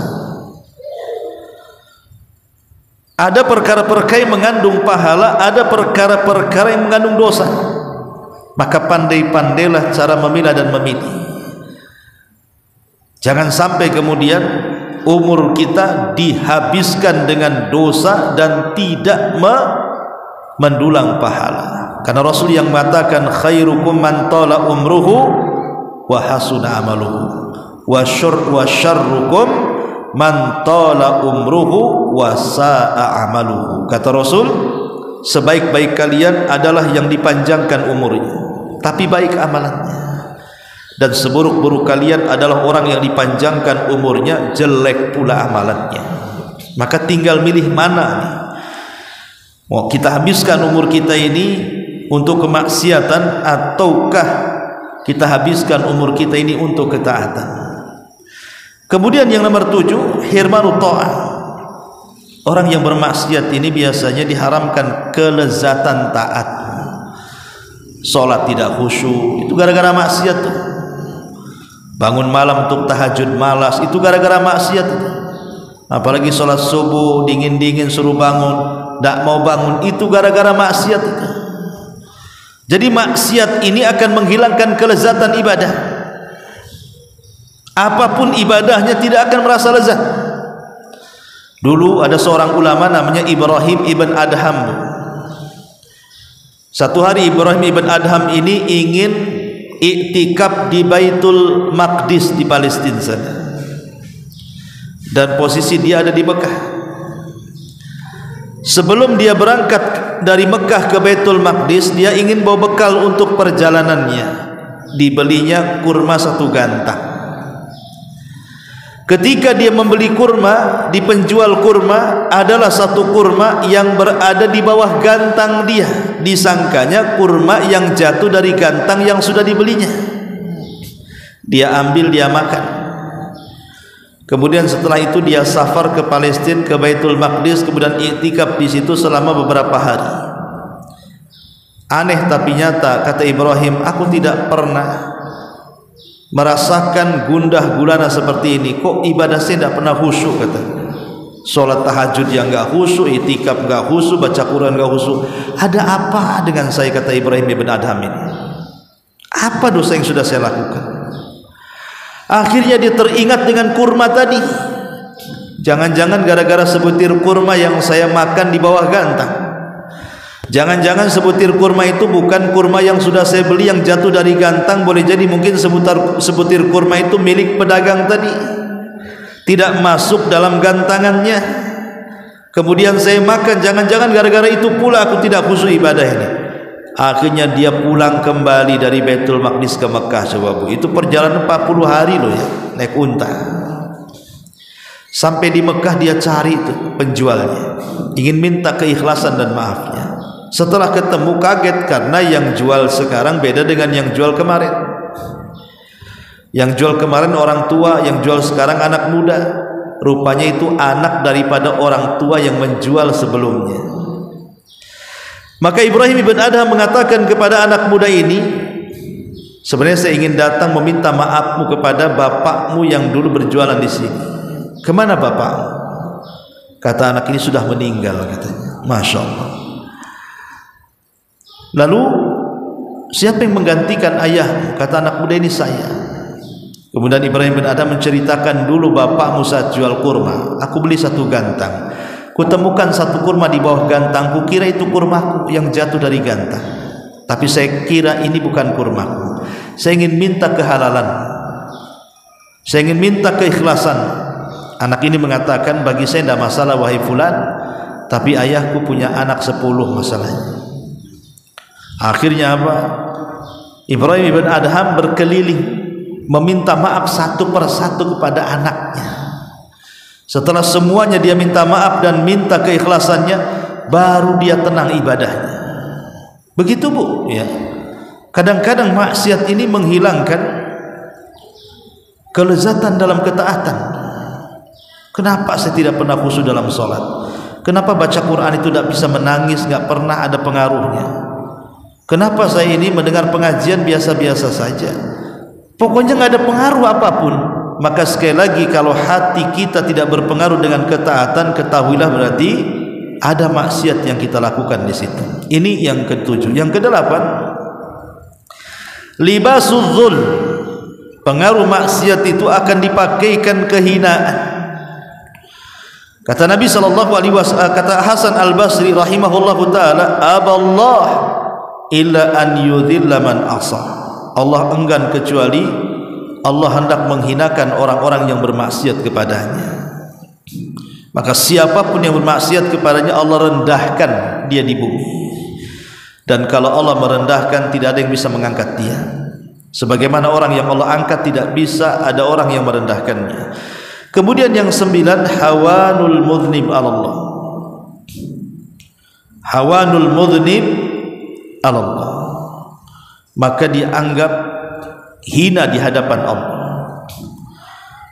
Ada perkara-perkara yang mengandung pahala, ada perkara-perkara yang mengandung dosa. Maka pandai-pandailah cara memilah dan memilih. Jangan sampai kemudian umur kita dihabiskan dengan dosa dan tidak mendulang pahala. Karena Rasul yang mengatakan khairukum man tala umruhu wa hasuna amaluhu wa syarrukum man tala umruhu wa sa'a amaluhu. Kata Rasul, sebaik-baik kalian adalah yang dipanjangkan umurnya tapi baik amalannya, dan seburuk-buruk kalian adalah orang yang dipanjangkan umurnya jelek pula amalannya. Maka tinggal milih mana nih, mau kita habiskan umur kita ini untuk kemaksiatan ataukah kita habiskan umur kita ini untuk ketaatan. Kemudian yang nomor 7, hirmanu ta'ah. Orang yang bermaksiat ini biasanya diharamkan kelezatan taat. Salat tidak khusyuk, itu gara-gara maksiat tuh. Bangun malam untuk tahajud malas, itu gara-gara maksiat. Apalagi salat subuh dingin-dingin suruh bangun, tidak mau bangun, itu gara-gara maksiat. Jadi maksiat ini akan menghilangkan kelezatan ibadah. Apapun ibadahnya tidak akan merasa lezat. Dulu ada seorang ulama namanya Ibrahim ibn Adham. Satu hari Ibrahim ibn Adham ini ingin iktikaf di Baitul Maqdis di Palestina sana. Dan posisi dia ada di Mekah. Sebelum dia berangkat dari Mekah ke Baitul Maqdis, dia ingin bawa bekal untuk perjalanannya. Dibelinya kurma 1 gantang. Ketika dia membeli kurma di penjual kurma, adalah satu kurma yang berada di bawah gantang dia. Disangkanya kurma yang jatuh dari gantang yang sudah dibelinya. Dia ambil, dia makan. Kemudian setelah itu dia safar ke Palestina, ke Baitul Maqdis, kemudian iktikaf di situ selama beberapa hari. Aneh tapi nyata, kata Ibrahim, aku tidak pernah merasakan gundah gulana seperti ini. Kok ibadah saya tidak pernah khusyuk, kata. Sholat tahajud yang enggak khusyuk, iktikaf enggak khusyuk, baca Quran enggak khusyuk. Ada apa dengan saya, kata Ibrahim ibn Adham ini? Apa dosa yang sudah saya lakukan? Akhirnya dia teringat dengan kurma tadi. Jangan-jangan gara-gara sebutir kurma yang saya makan di bawah gantang. Jangan-jangan sebutir kurma itu bukan kurma yang sudah saya beli yang jatuh dari gantang. Boleh jadi mungkin sebutir kurma itu milik pedagang tadi, tidak masuk dalam gantangannya. Kemudian saya makan. Jangan-jangan gara-gara itu pula aku tidak khusyuk ibadah ini. Akhirnya dia pulang kembali dari Baitul Maqdis ke Mekah. Coba Bu, itu perjalanan 40 hari loh ya, naik unta. Sampai di Mekah dia cari itu penjualnya, ingin minta keikhlasan dan maafnya. Setelah ketemu kaget karena yang jual sekarang beda dengan yang jual kemarin. Yang jual kemarin orang tua, yang jual sekarang anak muda. Rupanya itu anak daripada orang tua yang menjual sebelumnya. Maka Ibrahim ibn Adham mengatakan kepada anak muda ini, sebenarnya saya ingin datang meminta maafmu kepada bapakmu yang dulu berjualan di sini. Kemana bapakmu? Kata anak ini sudah meninggal, katanya. Masya Allah. Lalu siapa yang menggantikan ayahmu? Kata anak muda ini, saya. Kemudian Ibrahim bin Adham menceritakan, dulu bapakmu saat jual kurma, aku beli satu gantang. Kutemukan satu kurma di bawah gantang, kukira itu kurmaku yang jatuh dari gantang. Tapi saya kira ini bukan kurmaku. Saya ingin minta kehalalan, saya ingin minta keikhlasan. Anak ini mengatakan, bagi saya tidak masalah wahai fulan, tapi ayahku punya anak 10 masalahnya. Akhirnya apa? Ibrahim ibn Adham berkeliling meminta maaf satu persatu kepada anaknya. Setelah semuanya dia minta maaf dan minta keikhlasannya, baru dia tenang ibadahnya. Begitu Bu ya. Kadang-kadang maksiat ini menghilangkan kelezatan dalam ketaatan. Kenapa saya tidak pernah khusyuk dalam sholat? Kenapa baca Quran itu tidak bisa menangis, nggak pernah ada pengaruhnya? Kenapa saya ini mendengar pengajian biasa-biasa saja? Pokoknya nggak ada pengaruh apapun. Maka sekali lagi, kalau hati kita tidak berpengaruh dengan ketaatan, ketahuilah berarti ada maksiat yang kita lakukan di situ. Ini yang ke-7. Yang ke-8, libasuz zul. Pengaruh maksiat itu akan dipakaikan kehinaan. Kata Nabi sallallahu alaihi wasallam, kata Hasan Al-Basri rahimahullahu taala, aballah illa an yudhilla man asa. Allah enggan kecuali Allah hendak menghinakan orang-orang yang bermaksiat kepadanya. Maka siapapun yang bermaksiat kepadanya, Allah rendahkan dia di bumi. Dan kalau Allah merendahkan, tidak ada yang bisa mengangkat dia. Sebagaimana orang yang Allah angkat tidak bisa ada orang yang merendahkannya. Kemudian yang 9, hawanul mudhnib alallah. Hawanul mudhnib alallah. Maka dianggap hina di hadapan Allah.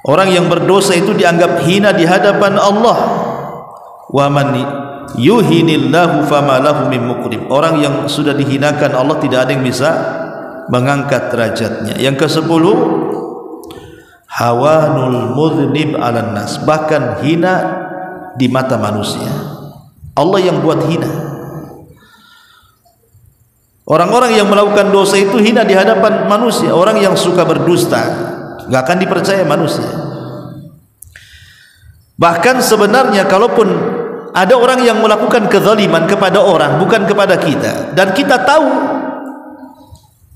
Orang yang berdosa itu dianggap hina di hadapan Allah. Wa man yuhinillahu fama lahu min mukrim. Orang yang sudah dihinakan Allah, tidak ada yang bisa mengangkat derajatnya. Yang ke-10, hawanul mudhnib 'alan nas, bahkan hina di mata manusia. Allah yang buat hina. Orang-orang yang melakukan dosa itu hina di hadapan manusia. Orang yang suka berdusta gak akan dipercaya manusia. Bahkan sebenarnya kalaupun ada orang yang melakukan kezaliman kepada orang, bukan kepada kita, dan kita tahu,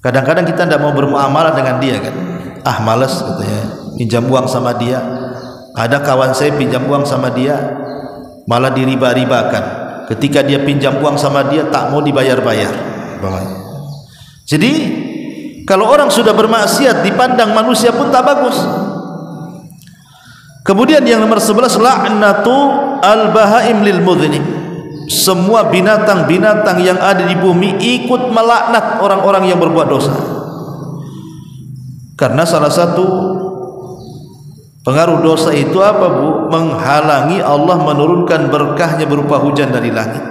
kadang-kadang kita tidak mau bermuamalah dengan dia kan. Ah malas katanya, pinjam uang sama dia. Ada kawan saya pinjam uang sama dia, malah diriba-ribakan. Ketika dia pinjam uang sama dia, tak mau dibayar-bayar. Jadi kalau orang sudah bermaksiat, dipandang manusia pun tak bagus. Kemudian yang nomor 11, la'natu al-bahaim lil mudhnim. Semua binatang-binatang yang ada di bumi ikut melaknat orang-orang yang berbuat dosa. Karena salah satu pengaruh dosa itu apa, Bu? Menghalangi Allah menurunkan berkahnya berupa hujan dari langit.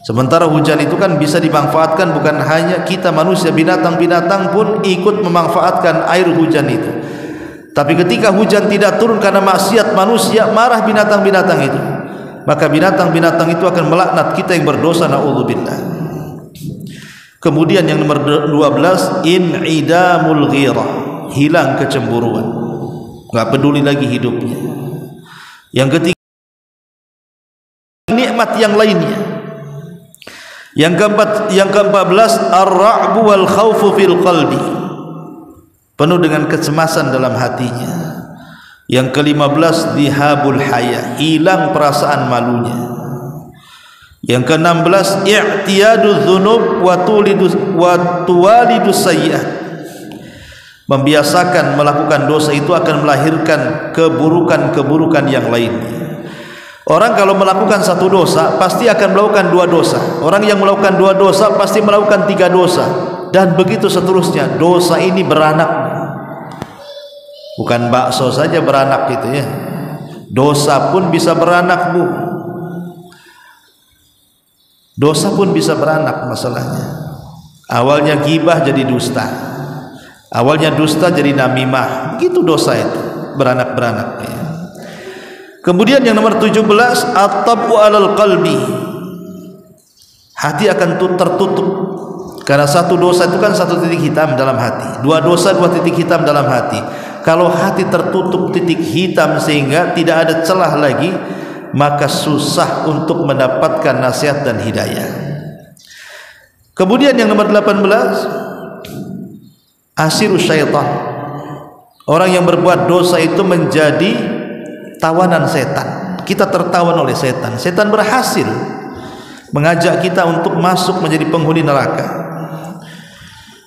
Sementara hujan itu kan bisa dimanfaatkan, bukan hanya kita manusia, binatang-binatang pun ikut memanfaatkan air hujan itu. Tapi ketika hujan tidak turun karena maksiat manusia, marah binatang-binatang itu, maka binatang-binatang itu akan melaknat kita yang berdosa, naudzubillah. Kemudian yang nomor 12, in'idamul ghirah, hilang kecemburuan, enggak peduli lagi hidupnya. Yang ketiga, nikmat yang lainnya. Yang ke-14, ar-ra'bu wal khawfu fil qalbi, penuh dengan kecemasan dalam hatinya. Yang ke-15, dihabul haya, hilang perasaan malunya. Yang ke-16, i'tiyaduz dzunub wa tuwalidus sayyi'at, membiasakan melakukan dosa itu akan melahirkan keburukan-keburukan yang lainnya. Orang kalau melakukan satu dosa pasti akan melakukan dua dosa. Orang yang melakukan dua dosa pasti melakukan tiga dosa, dan begitu seterusnya. Dosa ini beranak, bukan bakso saja beranak gitu ya. Dosa pun bisa beranak, Bu. Dosa pun bisa beranak masalahnya. Awalnya gibah jadi dusta, awalnya dusta jadi namimah. Begitu dosa itu beranak-beranak ya. Kemudian yang nomor 17, at-tabu alal qalbi, hati akan tertutup. Karena satu dosa itu kan satu titik hitam dalam hati, dua dosa dua titik hitam dalam hati. Kalau hati tertutup titik hitam sehingga tidak ada celah lagi, maka susah untuk mendapatkan nasihat dan hidayah. Kemudian yang nomor 18, asiru syaitan, orang yang berbuat dosa itu menjadi tawanan setan. Kita tertawan oleh setan. Setan berhasil mengajak kita untuk masuk menjadi penghuni neraka.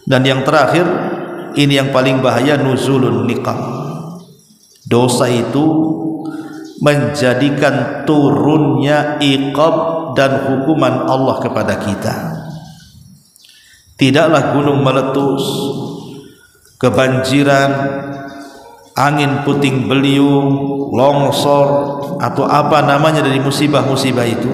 Dan yang terakhir, ini yang paling bahaya, nuzulun niqam. Dosa itu menjadikan turunnya iqab dan hukuman Allah kepada kita. Tidaklah gunung meletus, kebanjiran, angin puting beliung, longsor, atau apa namanya dari musibah-musibah itu.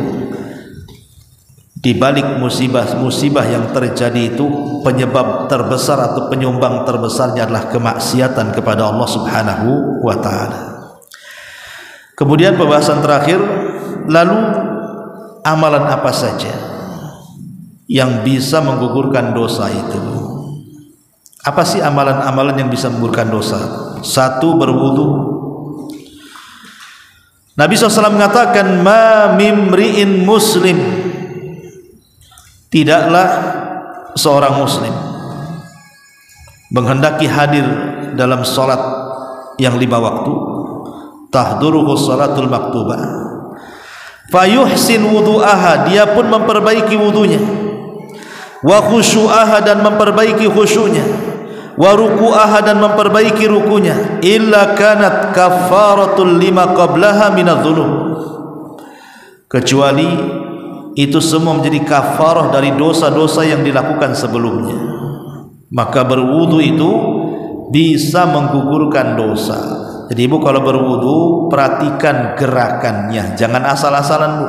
Di balik musibah-musibah yang terjadi itu, penyebab terbesar atau penyumbang terbesarnya adalah kemaksiatan kepada Allah Subhanahu wa ta'ala. Kemudian pembahasan terakhir, lalu amalan apa saja yang bisa menggugurkan dosa itu? Apa sih amalan-amalan yang bisa menggugurkan dosa? 1, berwudu. Nabi SAW mengatakan, ma mimri'in muslim, tidaklah seorang muslim menghendaki hadir dalam salat yang 5 waktu, tahduruhu salatul maktubah, fayuhsin wudu'aha, dia pun memperbaiki wudunya, wa khusyu'aha, dan memperbaiki khusyunya, wa ruku'aha, dan memperbaiki rukunya, illa kanat kafaratul lima qablaha minadz-dzunub, kecuali itu semua menjadi kafarah dari dosa-dosa yang dilakukan sebelumnya. Maka berwudu itu bisa menggugurkan dosa. Jadi Ibu kalau berwudu perhatikan gerakannya, jangan asal-asalan, Bu.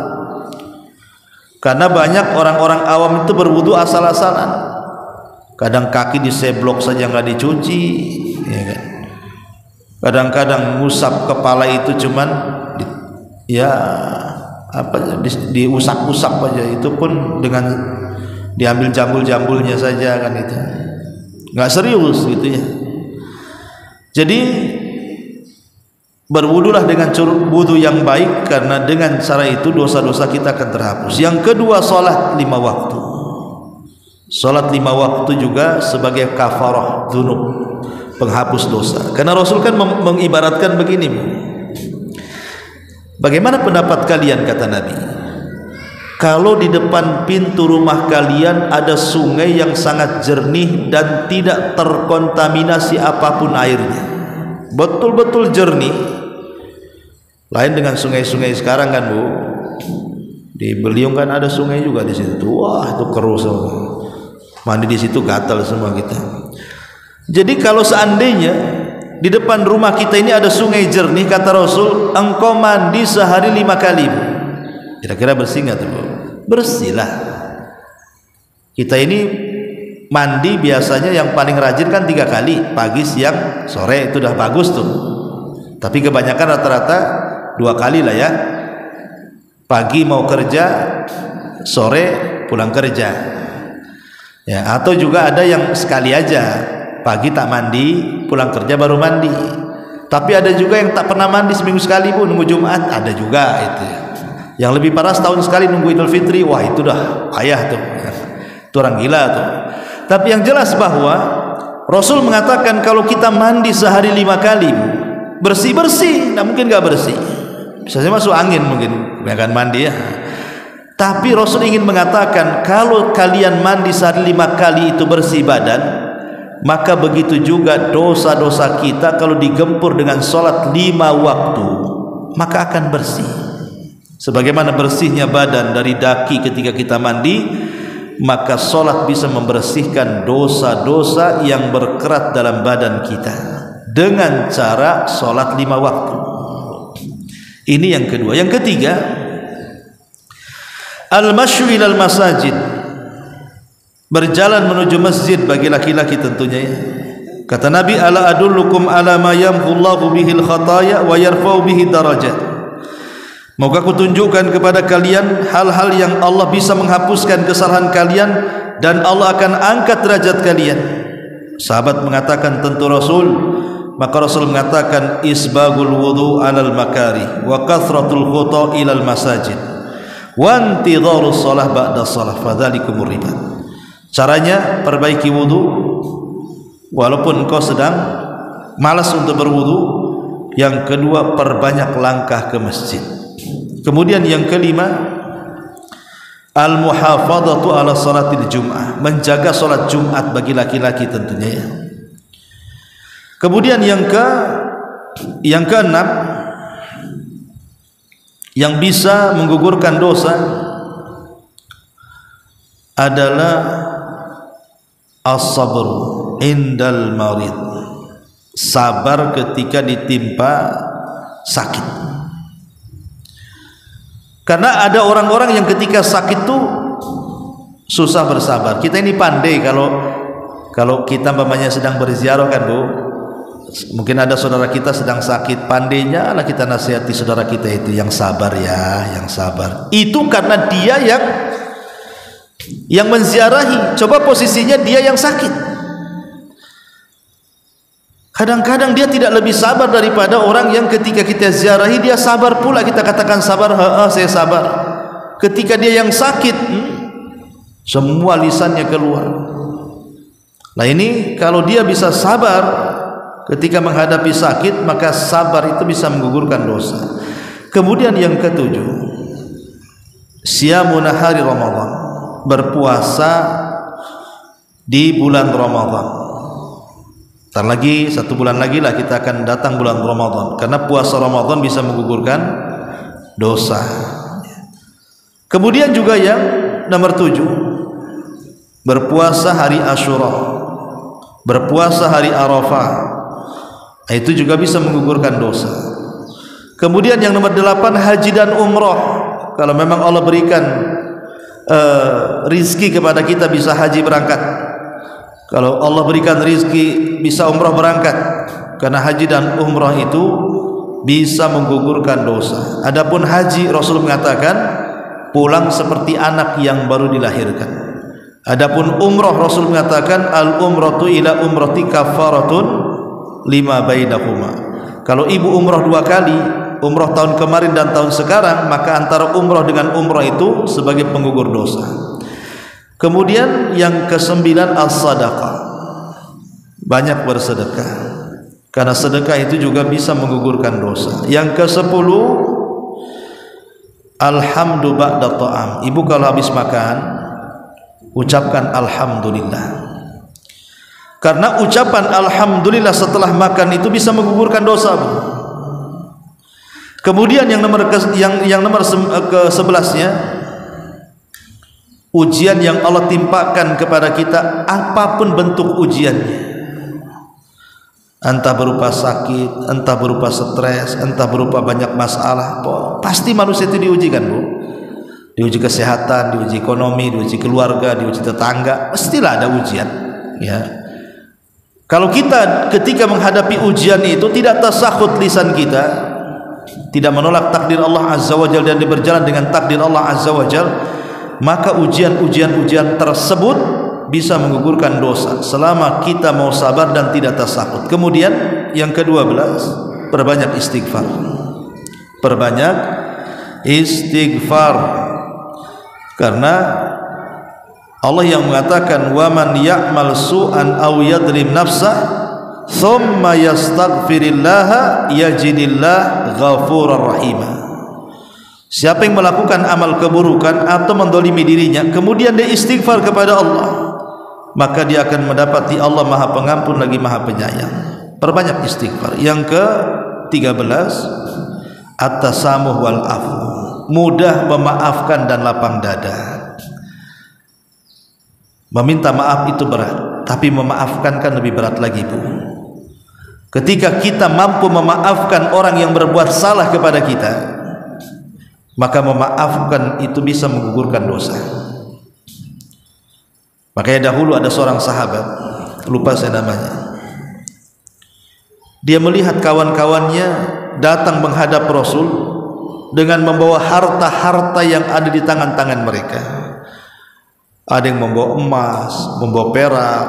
Karena banyak orang-orang awam itu berwudu asal-asalan. Kadang kaki diseblok saja nggak dicuci, ya kan? Kadang-kadang ngusap kepala itu cuman diusap-usap aja, itu pun dengan diambil jambul-jambulnya saja kan, itu nggak serius gitu ya. Jadi berwudulah dengan wudu yang baik, karena dengan cara itu dosa-dosa kita akan terhapus. Yang kedua, salat 5 waktu. Salat 5 waktu juga sebagai kafarah dzunub, penghapus dosa. Karena Rasul kan mengibaratkan begini, bagaimana pendapat kalian, kata Nabi, kalau di depan pintu rumah kalian ada sungai yang sangat jernih dan tidak terkontaminasi apapun airnya, betul-betul jernih. Lain dengan sungai-sungai sekarang kan Bu. Di Beliung kan ada sungai juga di situ. Wah, itu keruh semua. Mandi di situ gatal semua kita. Jadi kalau seandainya di depan rumah kita ini ada sungai jernih, kata Rasul, engkau mandi sehari 5 kali. Kira-kira bersih nggak tuh Bu? Bersihlah. Kita ini mandi biasanya yang paling rajin kan 3 kali, pagi, siang, sore, itu udah bagus tuh. Tapi kebanyakan rata-rata 2 kali lah ya. Pagi mau kerja, sore pulang kerja. Ya, atau juga ada yang sekali aja, pagi tak mandi, pulang kerja baru mandi. Tapi ada juga yang tak pernah mandi seminggu sekali Bu, nunggu Jumat, ada juga itu. Yang lebih parah setahun sekali nunggu Idul Fitri, wah itu dah payah tuh. Itu orang gila tuh. Tapi yang jelas bahwa Rasul mengatakan kalau kita mandi sehari 5 kali, bersih-bersih, nah mungkin gak bersih. Bisa saja masuk angin mungkin, kebanyakan mandi ya. Tapi Rasul ingin mengatakan kalau kalian mandi sehari 5 kali itu bersih badan, maka begitu juga dosa-dosa kita kalau digempur dengan sholat 5 waktu, maka akan bersih. Sebagaimana bersihnya badan dari daki ketika kita mandi, maka sholat bisa membersihkan dosa-dosa yang berkerat dalam badan kita dengan cara sholat 5 waktu. Ini yang kedua. Yang ketiga, al-masyu ilal masajid, berjalan menuju masjid bagi laki-laki tentunya ya. Kata Nabi, ala adullukum ala ma yamhullahu bihil khataya wa yarfa'u bihi darajat. Moga aku tunjukkan kepada kalian hal-hal yang Allah bisa menghapuskan kesalahan kalian dan Allah akan angkat derajat kalian. Sahabat mengatakan tentu Rasul. Maka Rasul mengatakan isbagul wudu alal makari wa kathratul khuta ilal masajid wa intidharus shalah ba'da shalah fadzalikumur ribat. Caranya perbaiki wudu walaupun engkau sedang malas untuk berwudu. Yang kedua, perbanyak langkah ke masjid. Kemudian yang kelima, al-muhafadzatu ala salatil jum'ah, menjaga salat Jumat bagi laki-laki tentunya ya. Kemudian yang keenam, yang bisa menggugurkan dosa adalah as-sabr indal marid, sabar ketika ditimpa sakit. Karena ada orang-orang yang ketika sakit tuh susah bersabar. Kita ini pandai kalau kita umpamanya sedang berziarah kan Bu, mungkin ada saudara kita sedang sakit, pandainya lah kita nasihati saudara kita itu yang sabar ya, yang sabar. Itu karena dia yang menziarahi. Coba posisinya dia yang sakit. Kadang-kadang dia tidak lebih sabar daripada orang yang ketika kita ziarahi dia sabar pula. Kita katakan sabar, saya sabar. Ketika dia yang sakit, semua lisannya keluar. Nah ini kalau dia bisa sabar ketika menghadapi sakit, maka sabar itu bisa menggugurkan dosa. Kemudian yang ketujuh, siyamu nahari Ramadan, berpuasa di bulan Ramadan. Ntar lagi 1 bulan lagi lah kita akan datang bulan Ramadan, karena puasa Ramadan bisa menggugurkan dosa. Kemudian juga yang nomor 7, berpuasa hari Asyura, berpuasa hari Arafah, itu juga bisa menggugurkan dosa. Kemudian yang nomor 8, haji dan umrah. Kalau memang Allah berikan rizki kepada kita bisa haji berangkat, kalau Allah berikan rizki bisa umrah berangkat, karena haji dan umrah itu bisa menggugurkan dosa. Adapun haji, Rasul mengatakan pulang seperti anak yang baru dilahirkan. Adapun umrah, Rasul mengatakan al-umratu ila umrati kafaratun lima bainahuma. Kalau ibu umrah 2 kali, umrah tahun kemarin dan tahun sekarang, maka antara umrah dengan umrah itu sebagai penggugur dosa. Kemudian yang ke-9, as-sadaqah, banyak bersedekah, karena sedekah itu juga bisa menggugurkan dosa. Yang ke-10, alhamdu ba'da ta'am, ibu kalau habis makan ucapkan alhamdulillah. Karena ucapan alhamdulillah setelah makan itu bisa menggugurkan dosa. Kemudian yang nomor ke-11-nya, ujian yang Allah timpakan kepada kita, apapun bentuk ujiannya, entah berupa sakit, entah berupa stres, entah berupa banyak masalah, pasti manusia itu diuji kan, Bu? Diuji kesehatan, diuji ekonomi, diuji keluarga, diuji tetangga, pastilah ada ujian, ya. Kalau kita ketika menghadapi ujian itu tidak tasakhut lisan kita, tidak menolak takdir Allah Azza wa Jalla dan berjalan dengan takdir Allah Azza wa Jalla, maka ujian-ujian tersebut bisa menggugurkan dosa selama kita mau sabar dan tidak tasakhut. Kemudian yang ke-12, perbanyak istighfar. Perbanyak istighfar. Karena Allah yang mengatakan wa man ya'mal su'an aw yadlim nafsah thumma yastaghfirillaha yajidillah ghafurar rahimah. Siapa yang melakukan amal keburukan atau mendolimi dirinya kemudian dia istighfar kepada Allah, maka dia akan mendapati Allah Maha Pengampun lagi Maha Penyayang. Perbanyak istighfar. Yang ke-13, at-tasamuh wal afu. Mudah memaafkan dan lapang dada. Meminta maaf itu berat, tapi memaafkan kan lebih berat lagi, Bu. Ketika kita mampu memaafkan orang yang berbuat salah kepada kita, maka memaafkan itu bisa menggugurkan dosa. Makanya dahulu ada seorang sahabat, lupa saya namanya, dia melihat kawan-kawannya datang menghadap Rasul dengan membawa harta-harta yang ada di tangan-tangan mereka. Ada yang membawa emas, membawa perak,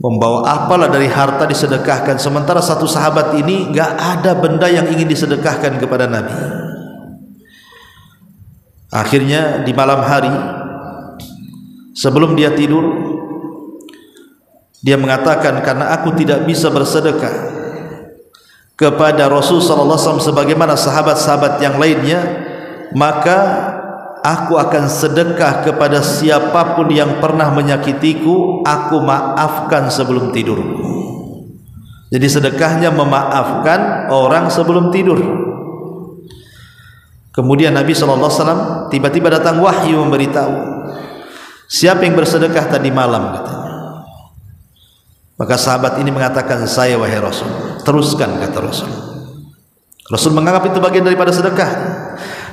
membawa apalah dari harta disedekahkan. Sementara satu sahabat ini gak ada benda yang ingin disedekahkan kepada Nabi. Akhirnya di malam hari sebelum dia tidur, dia mengatakan, karena aku tidak bisa bersedekah kepada Rasul sallallahu alaihi wasallam sebagaimana sahabat-sahabat yang lainnya, maka aku akan sedekah kepada siapapun yang pernah menyakitiku, aku maafkan sebelum tidur. Jadi sedekahnya memaafkan orang sebelum tidur. Kemudian Nabi SAW tiba-tiba datang wahyu memberitahu, siapa yang bersedekah tadi malam, katanya. Maka sahabat ini mengatakan, saya wahai Rasul. Teruskan, kata Rasul. Rasul menganggap itu bagian daripada sedekah.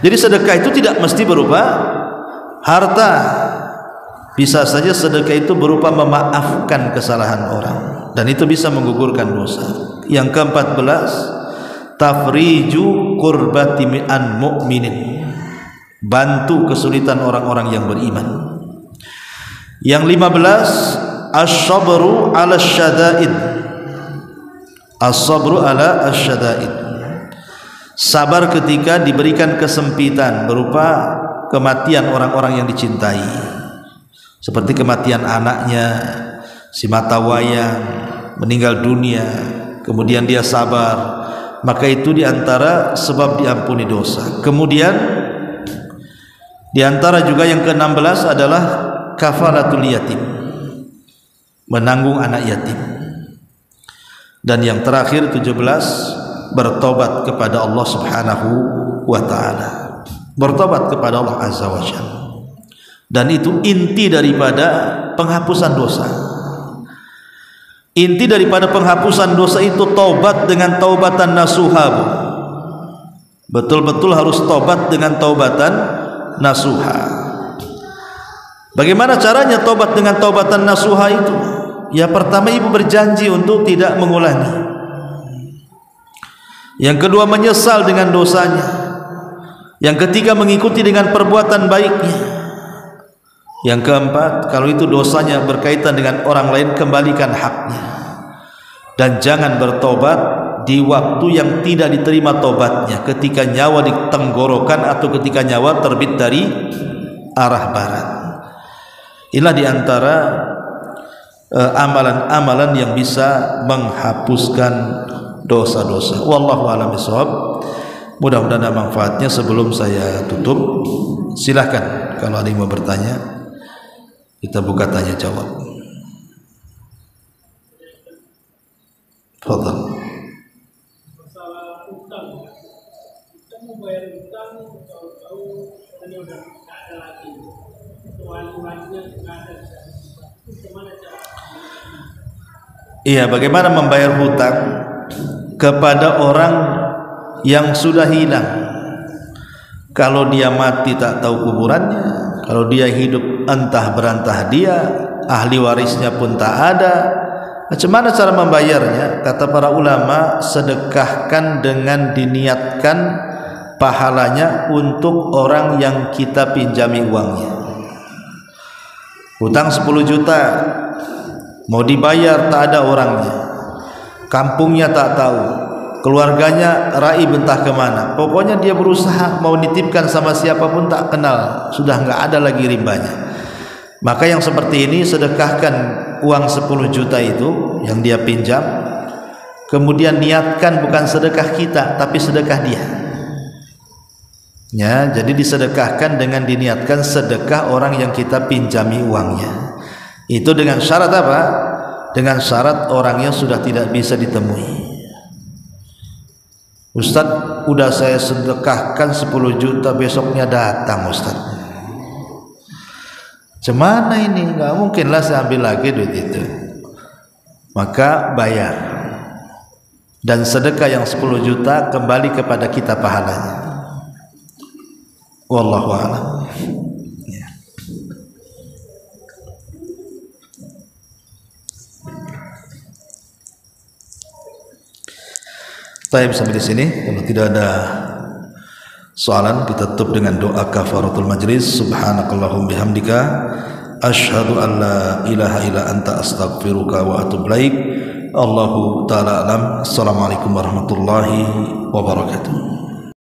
Jadi sedekah itu tidak mesti berupa harta. Bisa saja sedekah itu berupa memaafkan kesalahan orang, dan itu bisa menggugurkan dosa. Yang ke-14, tafriju kurbati mi'an mu'minin. Bantu kesulitan orang-orang yang beriman. Yang 15, as-sabru ala syada'id. As-sabru ala asyada'id. Sabar ketika diberikan kesempitan berupa kematian orang-orang yang dicintai, seperti kematian anaknya, si mata wayang meninggal dunia, kemudian dia sabar, maka itu diantara sebab diampuni dosa. Kemudian diantara juga yang ke-16 adalah kafaratul yatim, menanggung anak yatim. Dan yang terakhir 17, bertobat kepada Allah Subhanahu wa ta'ala, bertobat kepada Allah Azza wa Jalla. Dan itu inti daripada penghapusan dosa. Inti daripada penghapusan dosa itu taubat dengan taubatan nasuha. Betul-betul harus taubat dengan taubatan nasuha. Bagaimana caranya taubat dengan taubatan nasuha itu? Ya, pertama ibu berjanji untuk tidak mengulangi. Yang kedua, menyesal dengan dosanya. Yang ketiga, mengikuti dengan perbuatan baiknya. Yang keempat, kalau itu dosanya berkaitan dengan orang lain, kembalikan haknya. Dan jangan bertobat di waktu yang tidak diterima tobatnya, ketika nyawa di tenggorokan atau ketika nyawa terbit dari arah barat. Inilah diantara amalan-amalan yang bisa menghapuskan dosa-dosa. Wallahu a'lam bishawab. Mudah-mudahan ada manfaatnya. Sebelum saya tutup, silahkan kalau ada yang mau bertanya, kita buka tanya jawab. Fadhal. Masalah utang, kita mau bayar utang, tahu-tahu ini udah nggak ada lagi, wali-walinya nggak ada, gimana cara? Iya, bagaimana membayar hutang kepada orang yang sudah hilang? Kalau dia mati tak tahu kuburannya, kalau dia hidup entah berantah dia, ahli warisnya pun tak ada. Macam mana cara membayarnya? Kata para ulama, sedekahkan dengan diniatkan pahalanya untuk orang yang kita pinjami uangnya. Hutang 10 juta mau dibayar, tak ada orangnya, kampungnya tak tahu, keluarganya raib entah kemana, pokoknya dia berusaha mau nitipkan sama siapapun tak kenal, sudah enggak ada lagi ribanya. Maka yang seperti ini sedekahkan uang 10 juta itu yang dia pinjam, kemudian niatkan bukan sedekah kita tapi sedekah dia ya, jadi disedekahkan dengan diniatkan sedekah orang yang kita pinjami uangnya. Itu dengan syarat apa? Dengan syarat orangnya sudah tidak bisa ditemui. Ustaz, udah saya sedekahkan 10 juta, besoknya datang Ustaz. Cemana ini? Nggak mungkin lah saya ambil lagi duit itu. Maka bayar. Dan sedekah yang 10 juta kembali kepada kita pahalanya. Wallahu a'lam. Ya. Baik, sampai di sini. Kalau tidak ada soalan, kita tutup dengan doa kafaratul majlis. Subhanakallahumma bihamdika asyhadu an la ilaha illa anta astaghfiruka wa atubu ilaik. Allahu ta'ala alam. Assalamualaikum warahmatullahi wabarakatuh.